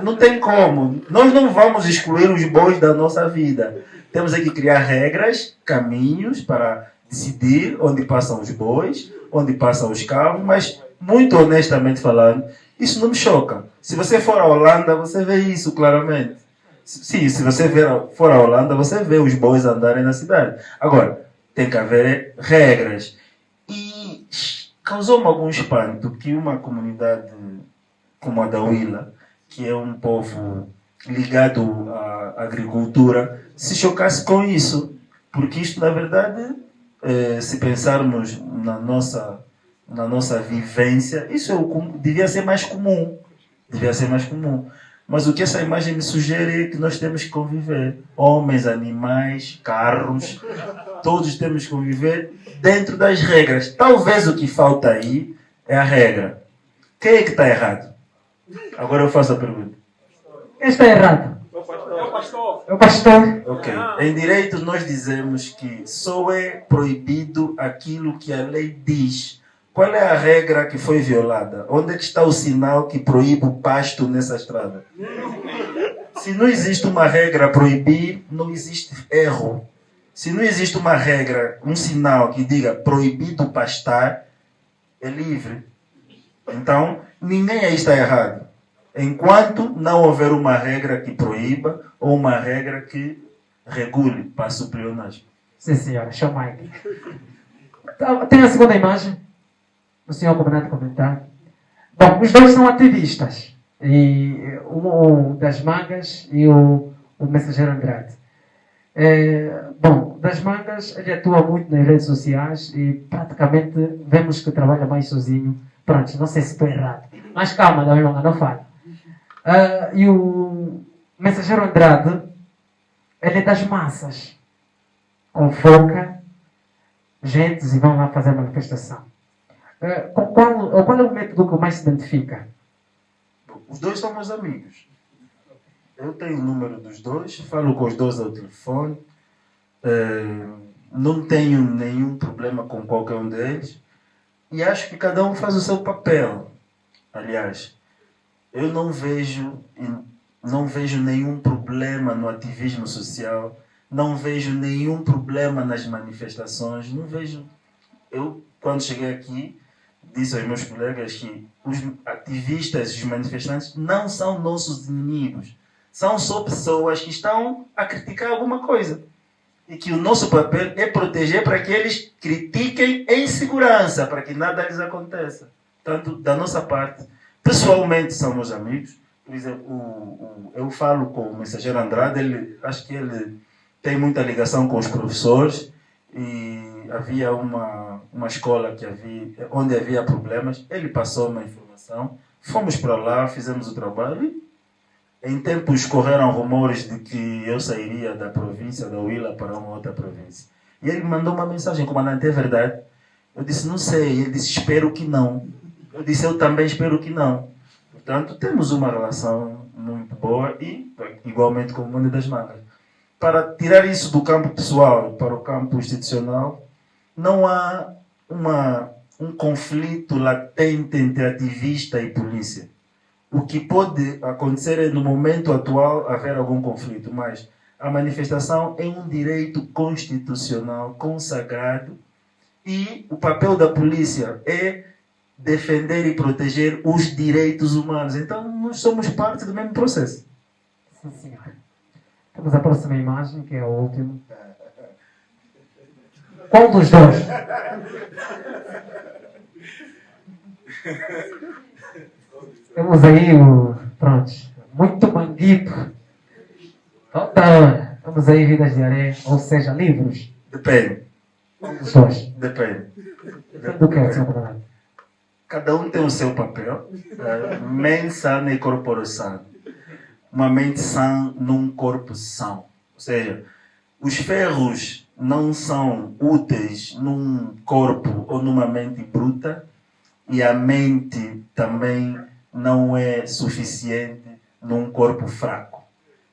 Não tem como. Nós não vamos excluir os bois da nossa vida. Temos que criar regras, caminhos para decidir onde passam os bois, onde passam os carros, mas, muito honestamente falando, isso não me choca. Se você for à Holanda, você vê isso claramente. Sim, se você for à Holanda, você vê os bois andarem na cidade. Agora, tem que haver regras. E causou-me algum espanto que uma comunidade como a da Huila, que é um povo ligado à agricultura, se chocasse com isso. Porque isto, na verdade, se pensarmos na nossa vivência, isso devia ser mais comum. Devia ser mais comum. Mas o que essa imagem me sugere é que nós temos que conviver. Homens, animais, carros, todos temos que conviver dentro das regras. Talvez o que falta aí é a regra. Quem é que está errado? Agora eu faço a pergunta. Quem está errado? É o pastor. Ok. Em direito nós dizemos que só é proibido aquilo que a lei diz. Qual é a regra que foi violada? Onde é que está o sinal que proíbe o pasto nessa estrada? Se não existe uma regra a proibir, não existe erro. Se não existe uma regra, um sinal que diga proibido pastar, é livre. Então, ninguém aí está errado. Enquanto não houver uma regra que proíba ou uma regra que regule para a pleonasmo. Sim, senhora. Show Mike. Tem a segunda imagem? O senhor comandante comentar. Bom, os dois são ativistas. E um das Mangas e o Mensageiro Andrade. Bom, das Mangas, ele atua muito nas redes sociais e praticamente vemos que trabalha mais sozinho. Pronto, não sei se estou errado. Mas calma, não fala. E o Mensageiro Andrade, ele é das massas. Convoca gente e vão lá fazer a manifestação. Qual é o método que mais se identifica? Os dois são meus amigos. Eu tenho o número dos dois, falo com os dois ao telefone. Não tenho nenhum problema com qualquer um deles. E acho que cada um faz o seu papel. Aliás, eu não vejo não vejo nenhum problema no ativismo social, não vejo nenhum problema nas manifestações, não vejo. Eu, quando cheguei aqui, disse aos meus colegas que os ativistas e os manifestantes não são nossos inimigos, são só pessoas que estão a criticar alguma coisa. E que o nosso papel é proteger para que eles critiquem em segurança, para que nada lhes aconteça. Tanto da nossa parte, pessoalmente somos amigos. Por exemplo, eu falo com o mensageiro Andrade, acho que ele tem muita ligação com os professores, e havia uma escola onde havia problemas, ele passou uma informação, fomos para lá, fizemos o trabalho. Em tempos correram rumores de que eu sairia da província da Huila para uma outra província. E ele mandou uma mensagem: comandante, é verdade? Eu disse: não sei. Ele disse: espero que não. Eu disse: eu também espero que não. Portanto, temos uma relação muito boa e igualmente com o Mundo das Mangas. Para tirar isso do campo pessoal para o campo institucional, não há um conflito latente entre ativista e polícia. O que pode acontecer é, no momento atual, haver algum conflito, mas a manifestação é um direito constitucional consagrado e o papel da polícia é defender e proteger os direitos humanos. Então, nós somos parte do mesmo processo. Sim, senhor. Temos a próxima imagem, que é a última. Qual dos dois? Temos aí pronto, muito manguito. Toda hora. Temos aí Vidas de Areia, ou seja, livros. Depende. Qual dos dois? Depende. Depende do que, senhor comandante? Cada um tem o seu papel. Mente sã e corpo sã. Uma mente sã num corpo são. Ou seja, os ferros não são úteis num corpo ou numa mente bruta, e a mente também não é suficiente num corpo fraco.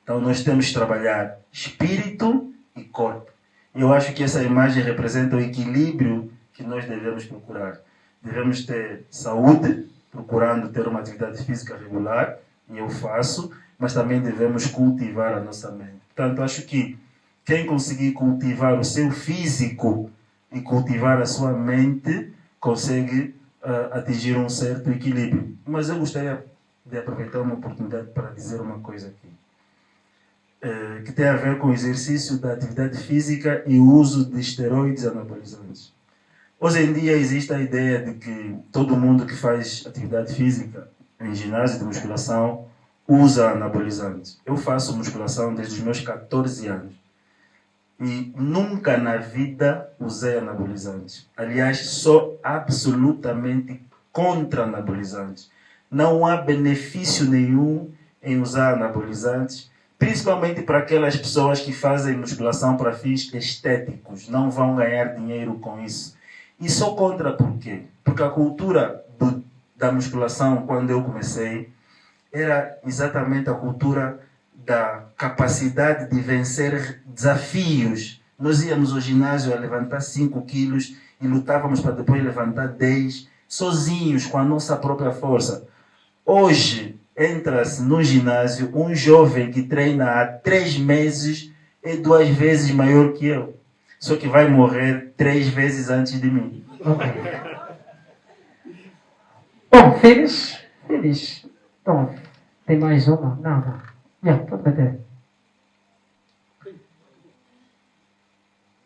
Então nós temos que trabalhar espírito e corpo. Eu acho que essa imagem representa o equilíbrio que nós devemos procurar. Devemos ter saúde, procurando ter uma atividade física regular, e eu faço, mas também devemos cultivar a nossa mente. Portanto, acho que quem conseguir cultivar o seu físico e cultivar a sua mente, consegue atingir um certo equilíbrio. Mas eu gostaria de aproveitar uma oportunidade para dizer uma coisa aqui, que tem a ver com o exercício da atividade física e o uso de esteroides anabolizantes. Hoje em dia existe a ideia de que todo mundo que faz atividade física em ginásio de musculação usa anabolizantes. Eu faço musculação desde os meus 14 anos. E nunca na vida usei anabolizantes. Aliás, sou absolutamente contra anabolizantes. Não há benefício nenhum em usar anabolizantes, principalmente para aquelas pessoas que fazem musculação para fins estéticos. Não vão ganhar dinheiro com isso. E sou contra por quê? Porque a cultura da musculação, quando eu comecei, era exatamente a cultura da capacidade de vencer desafios. Nós íamos ao ginásio a levantar 5 quilos e lutávamos para depois levantar 10, sozinhos, com a nossa própria força. Hoje, entra-se no ginásio, um jovem que treina há 3 meses é 2 vezes maior que eu. Só que vai morrer 3 vezes antes de mim. Bom, feliz. Então, tem mais uma? Não. Pode meter.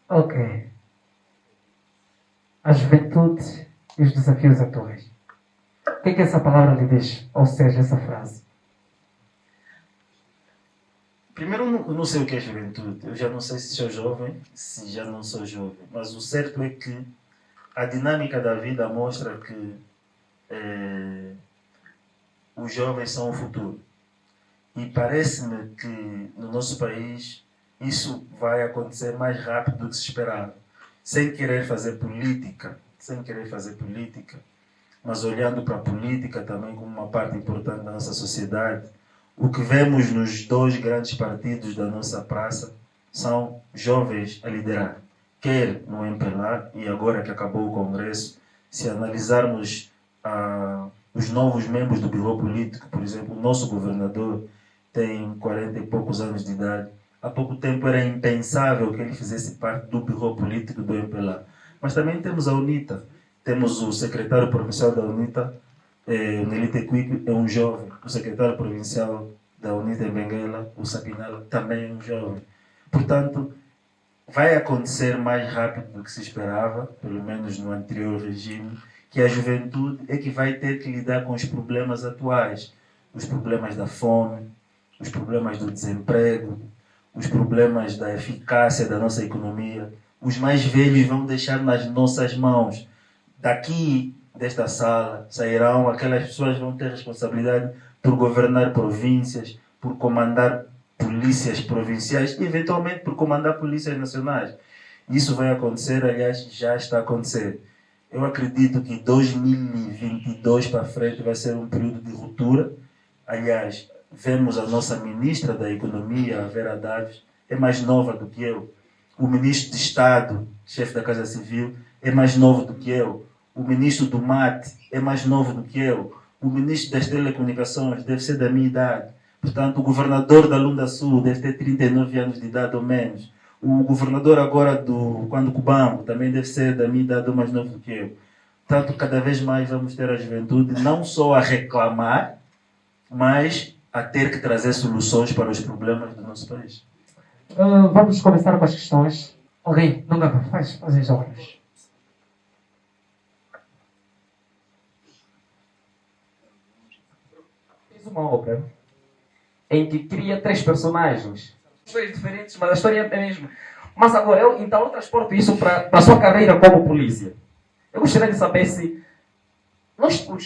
Ok. A juventude e os desafios atuais. O que é que essa palavra lhe diz? Ou seja, essa frase? Primeiro, eu não sei o que é juventude. Eu já não sei se sou jovem, se já não sou jovem. Mas o certo é que a dinâmica da vida mostra que os jovens são o futuro. E parece-me que no nosso país isso vai acontecer mais rápido do que se esperava. Sem querer fazer política, mas olhando para a política também como uma parte importante da nossa sociedade, o que vemos nos 2 grandes partidos da nossa praça são jovens a liderar. Quer no MPLA, e agora que acabou o Congresso, se analisarmos os novos membros do Bureau Político, por exemplo, o nosso governador tem 40 e poucos anos de idade. Há pouco tempo era impensável que ele fizesse parte do birro político do MPLA. Mas também temos a UNITA. Temos o secretário provincial da UNITA, Nelite Quick, é um jovem. O secretário provincial da UNITA em Benguela, o Sapinala, também é um jovem. Portanto, vai acontecer mais rápido do que se esperava, pelo menos no anterior regime, que a juventude é que vai ter que lidar com os problemas atuais. Os problemas da fome, os problemas do desemprego, os problemas da eficácia da nossa economia. Os mais velhos vão deixar nas nossas mãos. Daqui, desta sala, sairão aquelas pessoas que vão ter responsabilidade por governar províncias, por comandar polícias provinciais e, eventualmente, por comandar polícias nacionais. Isso vai acontecer, aliás, já está a acontecer. Eu acredito que 2022 para frente vai ser um período de ruptura. Aliás, vemos a nossa ministra da Economia, a Vera Daves, é mais nova do que eu. O ministro de Estado, chefe da Casa Civil, é mais novo do que eu. O ministro do MAT é mais novo do que eu. O ministro das Telecomunicações deve ser da minha idade. Portanto, o governador da Lunda Sul deve ter 39 anos de idade ou menos. O governador agora do Quando Cubambo também deve ser da minha idade ou mais novo do que eu. Portanto, cada vez mais vamos ter a juventude não só a reclamar, mas a ter que trazer soluções para os problemas do nosso país. Vamos começar com as questões. Alguém? Não dá, faz as obras. Fiz uma obra em que cria 3 personagens. Histórias diferentes, mas a história é a mesma. Mas agora, eu transporto isso para a sua carreira como polícia. Eu gostaria de saber se nós, não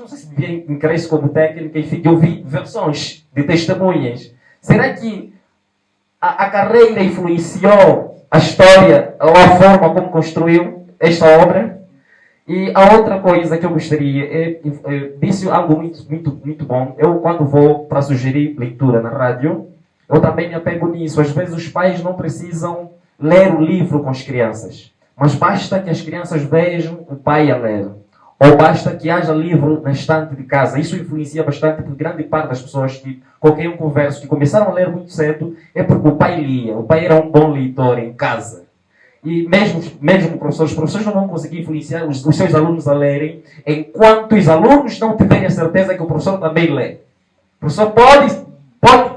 sei se devia encarar isso como técnica, e eu vi versões de testemunhas. Será que a carreira influenciou a história ou a forma como construiu esta obra? E a outra coisa que eu gostaria disse algo muito bom. Eu, quando vou para sugerir leitura na rádio, eu também me apego nisso. Às vezes os pais não precisam ler o livro com as crianças, mas basta que as crianças vejam o pai a ler. Ou basta que haja livro na estante de casa. Isso influencia bastante, porque grande parte das pessoas com quem eu converso, que começaram a ler muito cedo, é porque o pai lia. O pai era um bom leitor em casa. E mesmo os professores não vão conseguir influenciar os seus alunos a lerem, enquanto os alunos não tiverem a certeza que o professor também lê. O professor pode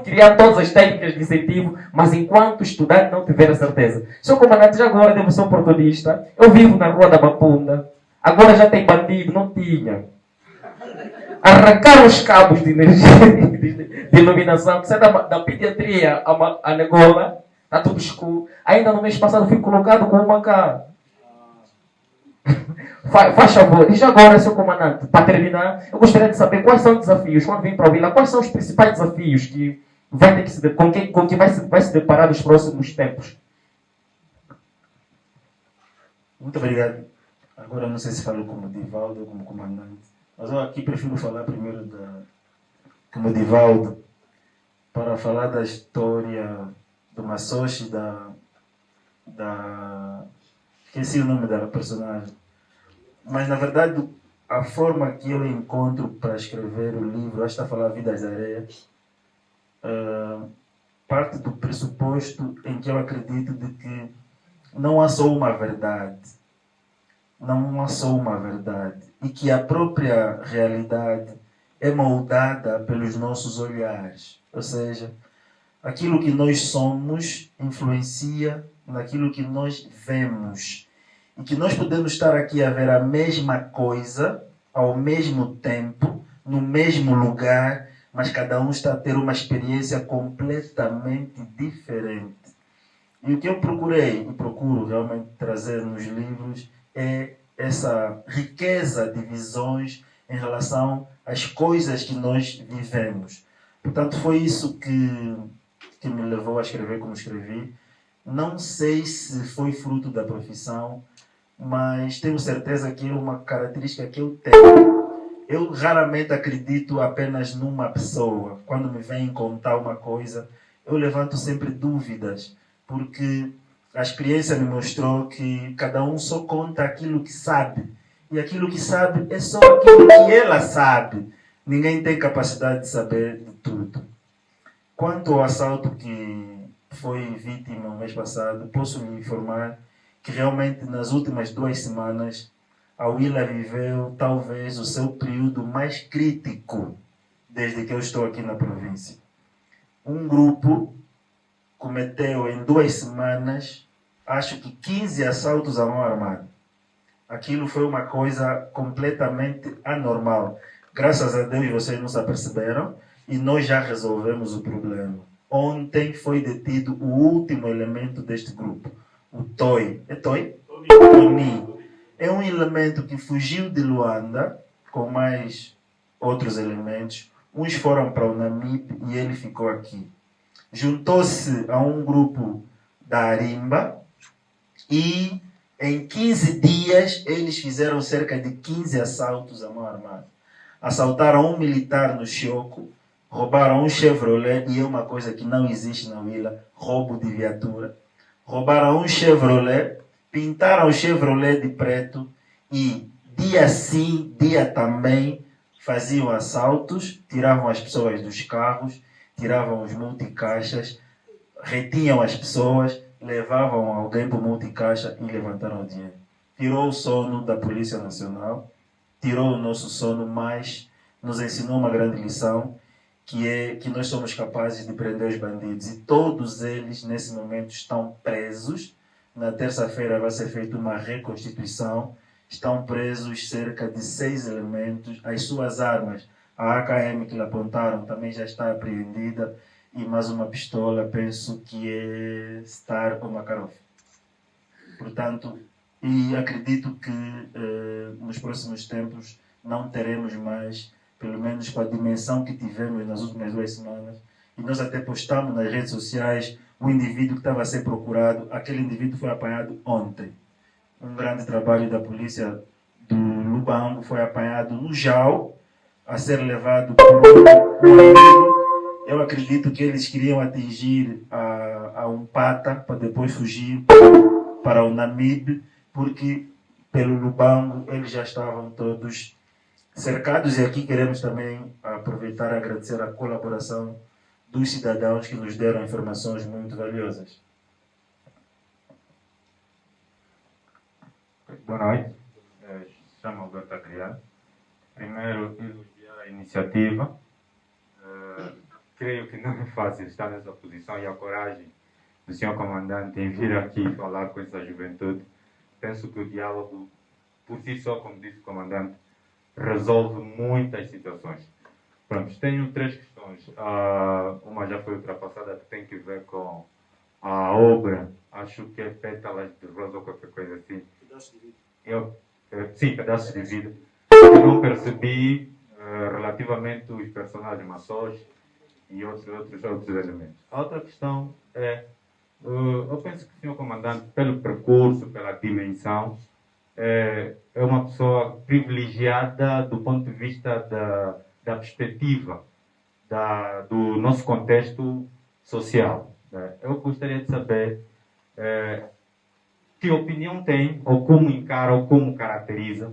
criar todas as técnicas de incentivo, mas enquanto o estudante não tiver a certeza. Sou comandante, já agora devo ser oportunista. Eu vivo na rua da Mapunda. Agora já tem bandido, não tinha. Arrancar os cabos de energia, de iluminação, que sai da pediatria a Negola, está tudo escuro. Ainda no mês passado fui colocado com uma cá. Faz favor. E já agora, seu comandante, para terminar, eu gostaria de saber quais são os desafios, quando vem para a vila, quais são os principais desafios que vai ter que com que vai se deparar nos próximos tempos. Muito obrigado. Agora não sei se falo como Divaldo ou como comandante, mas eu aqui prefiro falar primeiro como Divaldo, para falar da história do Massochi, esqueci o nome da personagem. Mas, na verdade, a forma que eu encontro para escrever o livro, acho que está a falar Vidas da Areia, parte do pressuposto em que eu acredito de que não há só uma verdade. Não há só uma verdade. E que a própria realidade é moldada pelos nossos olhares. Ou seja, aquilo que nós somos influencia naquilo que nós vemos. E que nós podemos estar aqui a ver a mesma coisa, ao mesmo tempo, no mesmo lugar, mas cada um está a ter uma experiência completamente diferente. E o que eu procurei e procuro realmente trazer nos livros é essa riqueza de visões em relação às coisas que nós vivemos. Portanto, foi isso que me levou a escrever como escrevi. Não sei se foi fruto da profissão, mas tenho certeza que é uma característica que eu tenho. Eu raramente acredito apenas numa pessoa. Quando me vêm contar uma coisa, eu levanto sempre dúvidas, porque a experiência me mostrou que cada um só conta aquilo que sabe. E aquilo que sabe é só aquilo que ela sabe. Ninguém tem capacidade de saber de tudo. Quanto ao assalto que foi vítima no mês passado, posso lhe informar que realmente nas últimas 2 semanas a Willa viveu talvez o seu período mais crítico desde que eu estou aqui na província. Um grupo cometeu em 2 semanas, acho que 15 assaltos à mão armada. Aquilo foi uma coisa completamente anormal. Graças a Deus vocês não se aperceberam e nós já resolvemos o problema. Ontem foi detido o último elemento deste grupo, o Toy. É Toy? Tony. É um elemento que fugiu de Luanda com mais outros elementos. Uns foram para o Namibe e ele ficou aqui. Juntou-se a um grupo da Arimba e em 15 dias eles fizeram cerca de 15 assaltos à mão armada. Assaltaram um militar no Choco, roubaram um Chevrolet, e é uma coisa que não existe na Willa, roubo de viatura. Roubaram um Chevrolet, pintaram o Chevrolet de preto e dia sim, dia também faziam assaltos, tiravam as pessoas dos carros, tiravam os multicaixas, retinham as pessoas, levavam alguém para o multicaixa e levantaram o dinheiro. Tirou o sono da Polícia Nacional, tirou o nosso sono, mas nos ensinou uma grande lição, que é que nós somos capazes de prender os bandidos. E todos eles, nesse momento, estão presos. Na terça-feira vai ser feita uma reconstituição. Estão presos cerca de 6 elementos. As suas armas, a AKM que lhe apontaram, também já está apreendida. E mais uma pistola, penso que é Star ou Makarov. Portanto, e acredito que nos próximos tempos não teremos mais, pelo menos com a dimensão que tivemos nas últimas 2 semanas. E nós até postamos nas redes sociais o indivíduo que estava a ser procurado. Aquele indivíduo foi apanhado ontem. Um grande trabalho da polícia do Lubango, foi apanhado no Jau, a ser levado por um amigo. Eu acredito que eles queriam atingir a um pata para depois fugir para o Namibe, porque pelo Lubango eles já estavam todos cercados. E aqui queremos também aproveitar e agradecer a colaboração dos cidadãos que nos deram informações muito valiosas. Boa noite, chamo Alberto Adriano. Primeiro, elogiar a iniciativa. Creio que não é fácil estar nessa posição, e a coragem do senhor comandante em vir aqui falar com essa juventude. Penso que o diálogo, por si só, como disse o comandante, resolve muitas situações. Pronto, tenho 3 questões. Uma já foi ultrapassada, que tem que ver com a obra, acho que é Pétalas de Rosa ou qualquer coisa assim. Sim, Pedaços de Vida. Eu não percebi relativamente os personagens maçons e outros elementos. A outra questão é, eu penso que o senhor comandante, pelo percurso, pela dimensão, é uma pessoa privilegiada do ponto de vista da perspectiva do nosso contexto social. Eu gostaria de saber que opinião tem, ou como encara, ou como caracteriza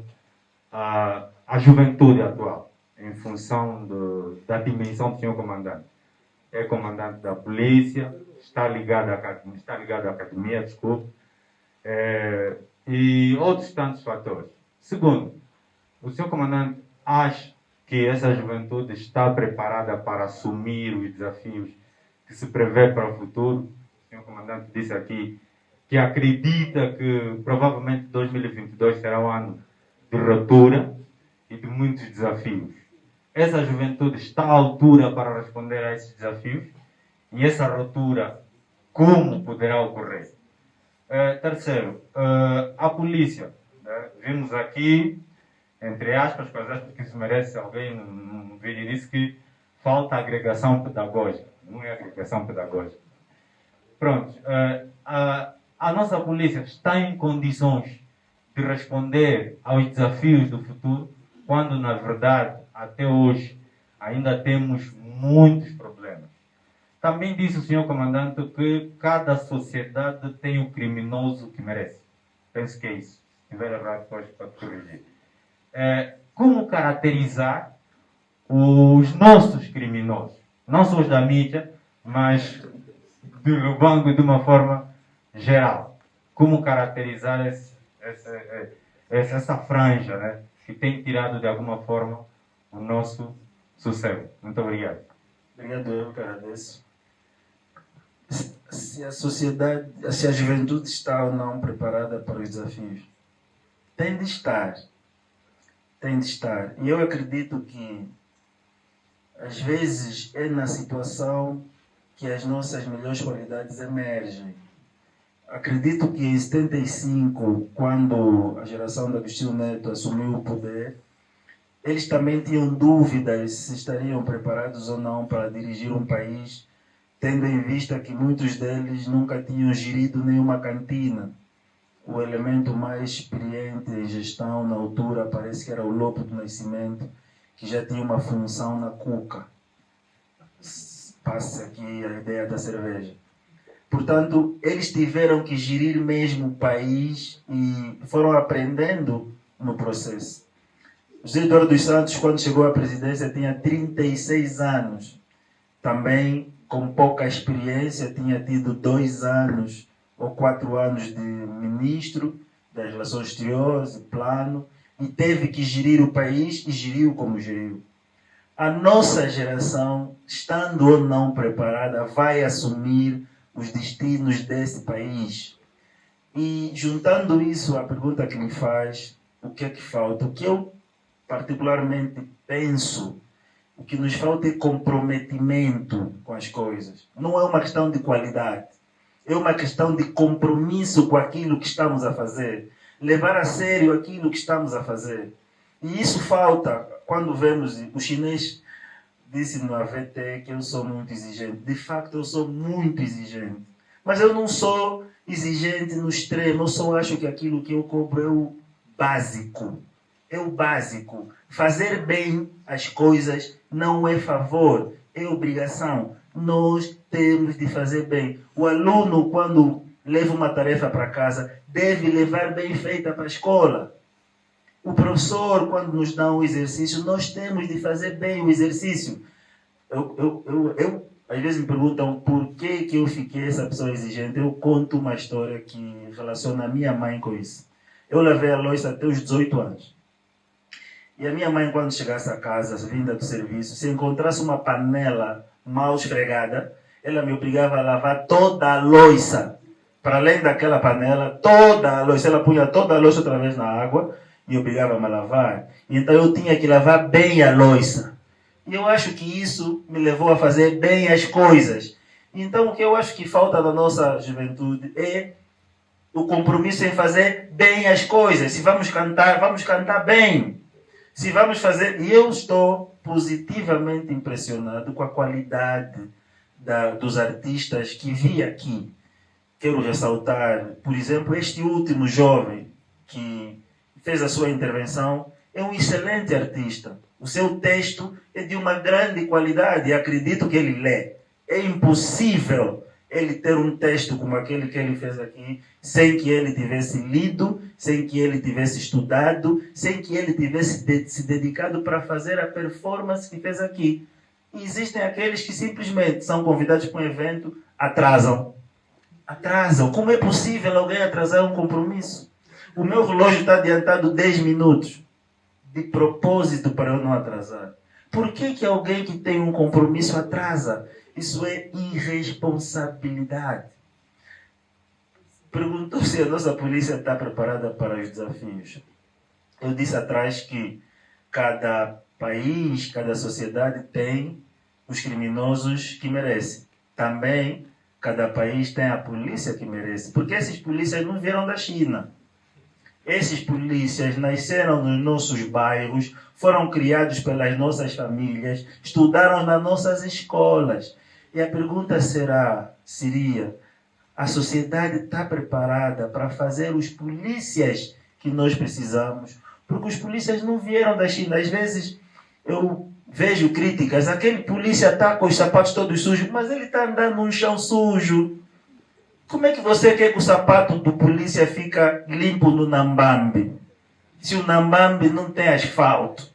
a juventude atual, em função da dimensão do senhor comandante. É comandante da polícia, está ligado à academia, desculpe, e outros tantos fatores. Segundo, o senhor comandante acha que essa juventude está preparada para assumir os desafios que se prevê para o futuro? O senhor comandante disse aqui que acredita que provavelmente 2022 será um ano de ruptura e de muitos desafios. Essa juventude está à altura para responder a esses desafios? E essa ruptura, como poderá ocorrer? Terceiro, a polícia. Vimos aqui, entre aspas, com as aspas que se merece, alguém no vídeo disse que falta agregação pedagógica. Não é agregação pedagógica. Pronto. A nossa polícia está em condições de responder aos desafios do futuro, quando, na verdade, até hoje, ainda temos muitos problemas. Também disse o senhor comandante que cada sociedade tem o criminoso que merece. Penso que é isso. Se tiver errado, pode corrigir. Como caracterizar os nossos criminosos? Não só os da mídia, mas do Lubango de uma forma geral. Como caracterizar essa franja, né, que tem tirado de alguma forma o nosso sossego. Muito obrigado. Obrigado, eu que agradeço. Se a sociedade, se a juventude está ou não preparada para os desafios, tem de estar. Tem de estar. E eu acredito que às vezes é na situação que as nossas melhores qualidades emergem. Acredito que em 75, quando a geração de Agostinho Neto assumiu o poder, eles também tinham dúvidas se estariam preparados ou não para dirigir um país, tendo em vista que muitos deles nunca tinham gerido nenhuma cantina. O elemento mais experiente em gestão na altura parece que era o Lopo do Nascimento, que já tinha uma função na cuca. Passa aqui a ideia da cerveja. Portanto, eles tiveram que gerir mesmo o país e foram aprendendo no processo. José Eduardo dos Santos, quando chegou à presidência, tinha 36 anos. Também, com pouca experiência, tinha tido 2 anos ou 4 anos de ministro das Relações Exteriores, plano, e teve que gerir o país e geriu como geriu. A nossa geração, estando ou não preparada, vai assumir os destinos desse país. E juntando isso à pergunta que me faz, o que é que falta? O que eu particularmente penso, o que nos falta é comprometimento com as coisas. Não é uma questão de qualidade, é uma questão de compromisso com aquilo que estamos a fazer. Levar a sério aquilo que estamos a fazer. E isso falta quando vemos o chinês disse no AVT que eu sou muito exigente. De facto, eu sou muito exigente. Mas eu não sou exigente no extremo. Eu só acho que aquilo que eu cobro é o básico. É o básico. Fazer bem as coisas não é favor, é obrigação. Nós temos de fazer bem. O aluno, quando leva uma tarefa para casa, deve levar bem feita para a escola. O professor, quando nos dá um exercício, nós temos de fazer bem o exercício. Às vezes me perguntam por que eu fiquei essa pessoa exigente. Eu conto uma história que relaciona a minha mãe com isso. Eu lavei a louça até os 18 anos. E a minha mãe, quando chegasse a casa, vinda do serviço, se encontrasse uma panela mal esfregada, ela me obrigava a lavar toda a louça. Para além daquela panela, toda a louça. Ela punha toda a louça outra vez na água e obrigava-me a lavar. Então eu tinha que lavar bem a louça. E eu acho que isso me levou a fazer bem as coisas. Então o que eu acho que falta na nossa juventude é o compromisso em fazer bem as coisas. Se vamos cantar bem. Se vamos fazer... E eu estou positivamente impressionado com a qualidade dos artistas que vi aqui. Quero ressaltar, por exemplo, este último jovem que fez a sua intervenção, é um excelente artista. O seu texto é de uma grande qualidade e acredito que ele lê. É impossível ele ter um texto como aquele que ele fez aqui sem que ele tivesse lido, sem que ele tivesse estudado, sem que ele tivesse se dedicado para fazer a performance que fez aqui. E existem aqueles que simplesmente são convidados para um evento, atrasam. Como é possível alguém atrasar um compromisso? O meu relógio está adiantado 10 minutos. De propósito para eu não atrasar. Por que alguém que tem um compromisso atrasa? Isso é irresponsabilidade. Perguntou se a nossa polícia está preparada para os desafios. Eu disse atrás que cada país, cada sociedade tem os criminosos que merece. Também cada país tem a polícia que merece. Porque esses polícias não vieram da China. Esses polícias nasceram nos nossos bairros, foram criados pelas nossas famílias, estudaram nas nossas escolas. E a pergunta seria, a sociedade está preparada para fazer os polícias que nós precisamos? Porque os polícias não vieram da China. Às vezes eu vejo críticas, aquele polícia está com os sapatos todos sujos, mas ele está andando num chão sujo. Como é que você quer que o sapato do polícia fica limpo no Nambambe? Se o Nambambe não tem asfalto.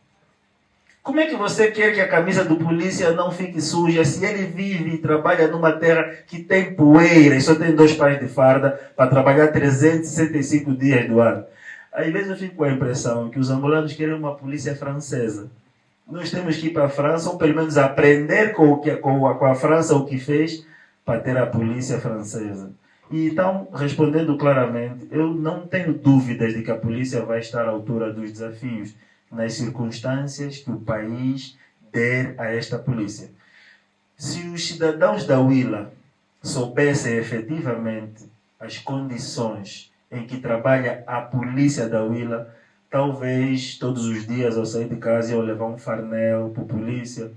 Como é que você quer que a camisa do polícia não fique suja se ele vive e trabalha numa terra que tem poeira e só tem 2 pares de farda para trabalhar 365 dias do ano? Às vezes eu fico com a impressão que os angolanos querem uma polícia francesa. Nós temos que ir para a França ou pelo menos aprender com a França o que fez para ter a polícia francesa. E então, respondendo claramente, eu não tenho dúvidas de que a polícia vai estar à altura dos desafios nas circunstâncias que o país der a esta polícia. Se os cidadãos da Huila soubessem efetivamente as condições em que trabalha a polícia da Huila, talvez todos os dias ao sair de casa iam levar um farnel para a polícia,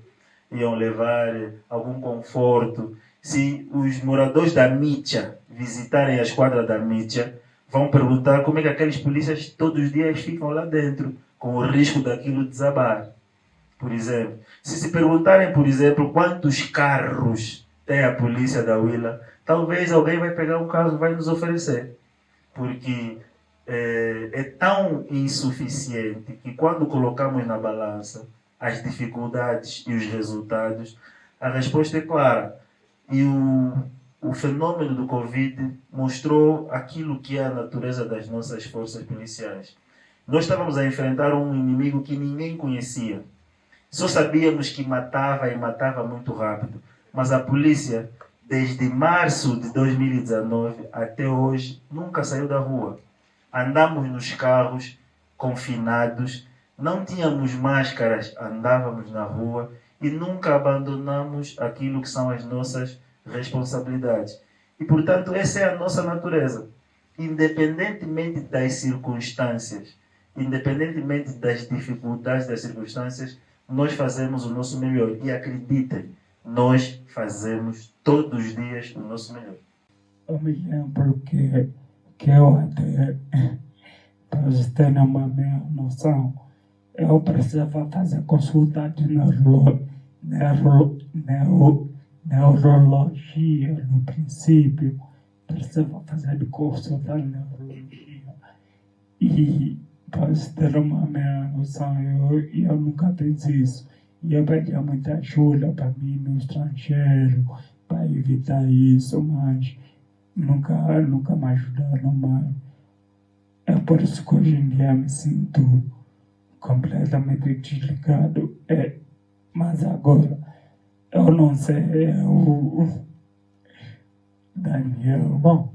iam levar algum conforto. Se os moradores da Mítia visitarem a esquadra da Mítia, vão perguntar como é que aqueles polícias todos os dias ficam lá dentro, com o risco daquilo desabar. Por exemplo, se perguntarem, por exemplo, quantos carros tem a polícia da Huila, talvez alguém vai pegar um carro e vai nos oferecer. Porque é tão insuficiente que quando colocamos na balança as dificuldades e os resultados, a resposta é clara. E o fenômeno do Covid mostrou aquilo que é a natureza das nossas forças policiais. Nós estávamos a enfrentar um inimigo que ninguém conhecia. Só sabíamos que matava e matava muito rápido. Mas a polícia, desde março de 2019 até hoje, nunca saiu da rua. Andamos nos carros, confinados, não tínhamos máscaras, andávamos na rua e nunca abandonamos aquilo que são as nossas responsabilidades. E, portanto, essa é a nossa natureza. Independentemente das circunstâncias, independentemente das dificuldades das circunstâncias, nós fazemos o nosso melhor. E acreditem, nós fazemos todos os dias o nosso melhor. Eu me lembro que eu até, para vocês terem uma minha noção, eu precisava fazer consulta de neurologia no princípio, precisava fazer consulta de neurologia. E para vocês terem uma minha noção, eu nunca fiz isso. E eu pedia muita ajuda para mim no estrangeiro, para evitar isso, mas nunca me ajudaram mais. É por isso que hoje em dia me sinto completamente desligado. Mas agora, eu não sei, Daniel. Bom,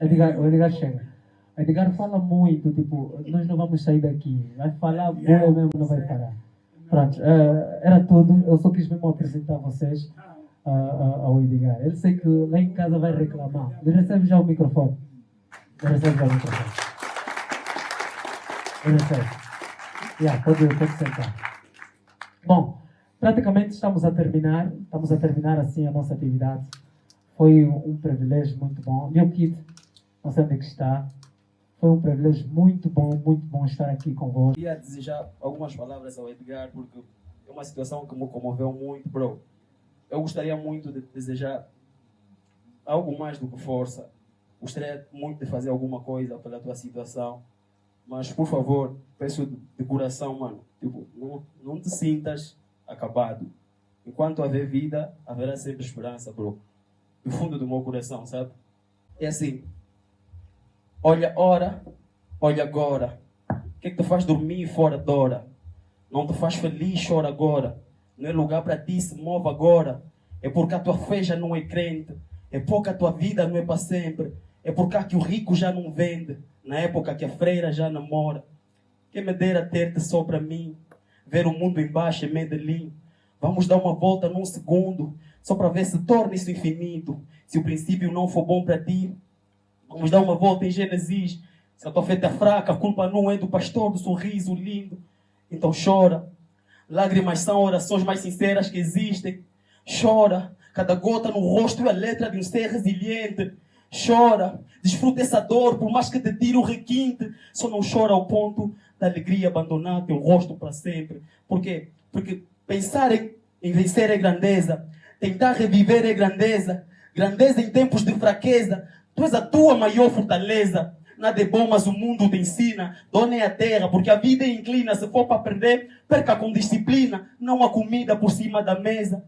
Edgar chega. Edgar fala muito, tipo, nós não vamos sair daqui. Vai falar mesmo, não vai parar. Pronto, era tudo. Eu só quis mesmo apresentar vocês ao Edgar. Ele sei que lá em casa vai reclamar. Ele recebe já o microfone. Ele recebe. Pode sentar. Bom, praticamente estamos a terminar assim a nossa atividade. Foi um privilégio muito bom. Meu kit, não sei onde é que está. Foi um privilégio muito bom estar aqui convosco. Queria desejar algumas palavras ao Edgar, porque é uma situação que me comoveu muito, bro. Eu gostaria muito de desejar algo mais do que força. Gostaria muito de fazer alguma coisa pela tua situação. Mas, por favor, peço de coração, mano. Tipo, não te sintas acabado. Enquanto haver vida, haverá sempre esperança, bro. Do fundo do meu coração, sabe? É assim. Olha ora, olha agora. O que é que te faz dormir fora da hora? Não te faz feliz, chora agora. Não é lugar para ti, se move agora. É porque a tua fé já não é crente. É porque a tua vida não é para sempre. É porque que o rico já não vende. Na época que a freira já namora. Quem me dera ter-te só para mim. Ver o mundo embaixo em Medellín. Vamos dar uma volta num segundo. Só para ver se torna isso infinito. Se o princípio não for bom para ti. Vamos dar uma volta em Gênesis. Se a tua fé é fraca, a culpa não é do pastor, do sorriso lindo. Então chora. Lágrimas são orações mais sinceras que existem. Chora. Cada gota no rosto é a letra de um ser resiliente. Chora. Desfruta essa dor, por mais que te tire o requinte. Só não chora ao ponto da alegria abandonar teu rosto para sempre. Por quê? Porque pensar em vencer é grandeza. Tentar reviver é grandeza. Grandeza em tempos de fraqueza. Tu és a tua maior fortaleza. Nada é bom, mas o mundo te ensina. Dona é a terra, porque a vida inclina. Se for para aprender, perca com disciplina. Não há comida por cima da mesa.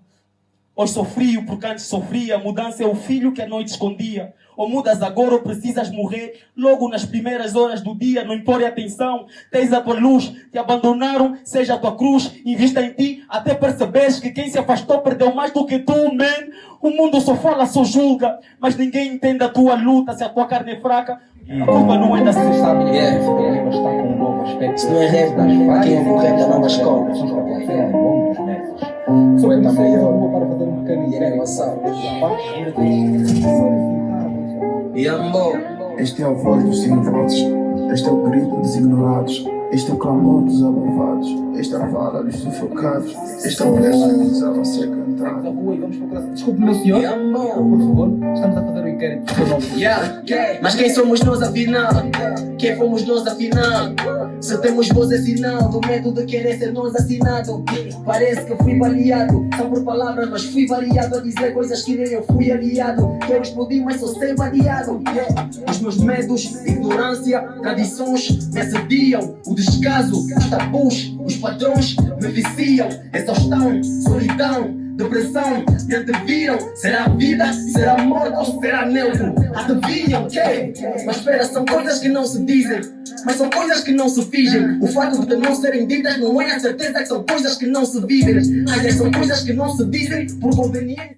Hoje sou frio porque antes sofria. Mudança é o filho que a noite escondia. Ou mudas agora ou precisas morrer logo nas primeiras horas do dia. Não impõe atenção, tens a tua luz. Te abandonaram, seja a tua cruz. Invista em ti até perceberes que quem se afastou perdeu mais do que tu, man. O mundo só fala, só julga, mas ninguém entende a tua luta. Se a tua carne é fraca, a culpa não é da Se não é rap, quem é o rap da nova escola? Foi também eu para fazer um pequeno dinheiro lançado. E amor. Este é o voz dos sem vozes, este é o grito dos ignorados, este é o clamor dos abafados, esta é a fala dos sufocados, este é o lema que precisava ser cantado. Desculpe, meu senhor, por favor, estamos a fazer o inquérito do seu nome. Mas quem somos nós afinal? Quem fomos nós afinal? Se temos voz é sinal do medo de querer ser nós assinado. Parece que fui baleado, só por palavras, mas fui variado a dizer coisas que nem eu fui aliado. Quero explodir, mas sou sempre aliado. Os meus medos, ignorância, tradições me assediam. O descaso, os tabus, os padrões me viciam. Exaustão, solidão, depressão, me anteviram. Será vida, será morte ou será neutro? Adivinham que? Mas espera, são coisas que não se dizem, mas são coisas que não se fingem. O fato de não serem ditas não é a certeza que são coisas que não se vivem. Mas são coisas que não se dizem por conveniência.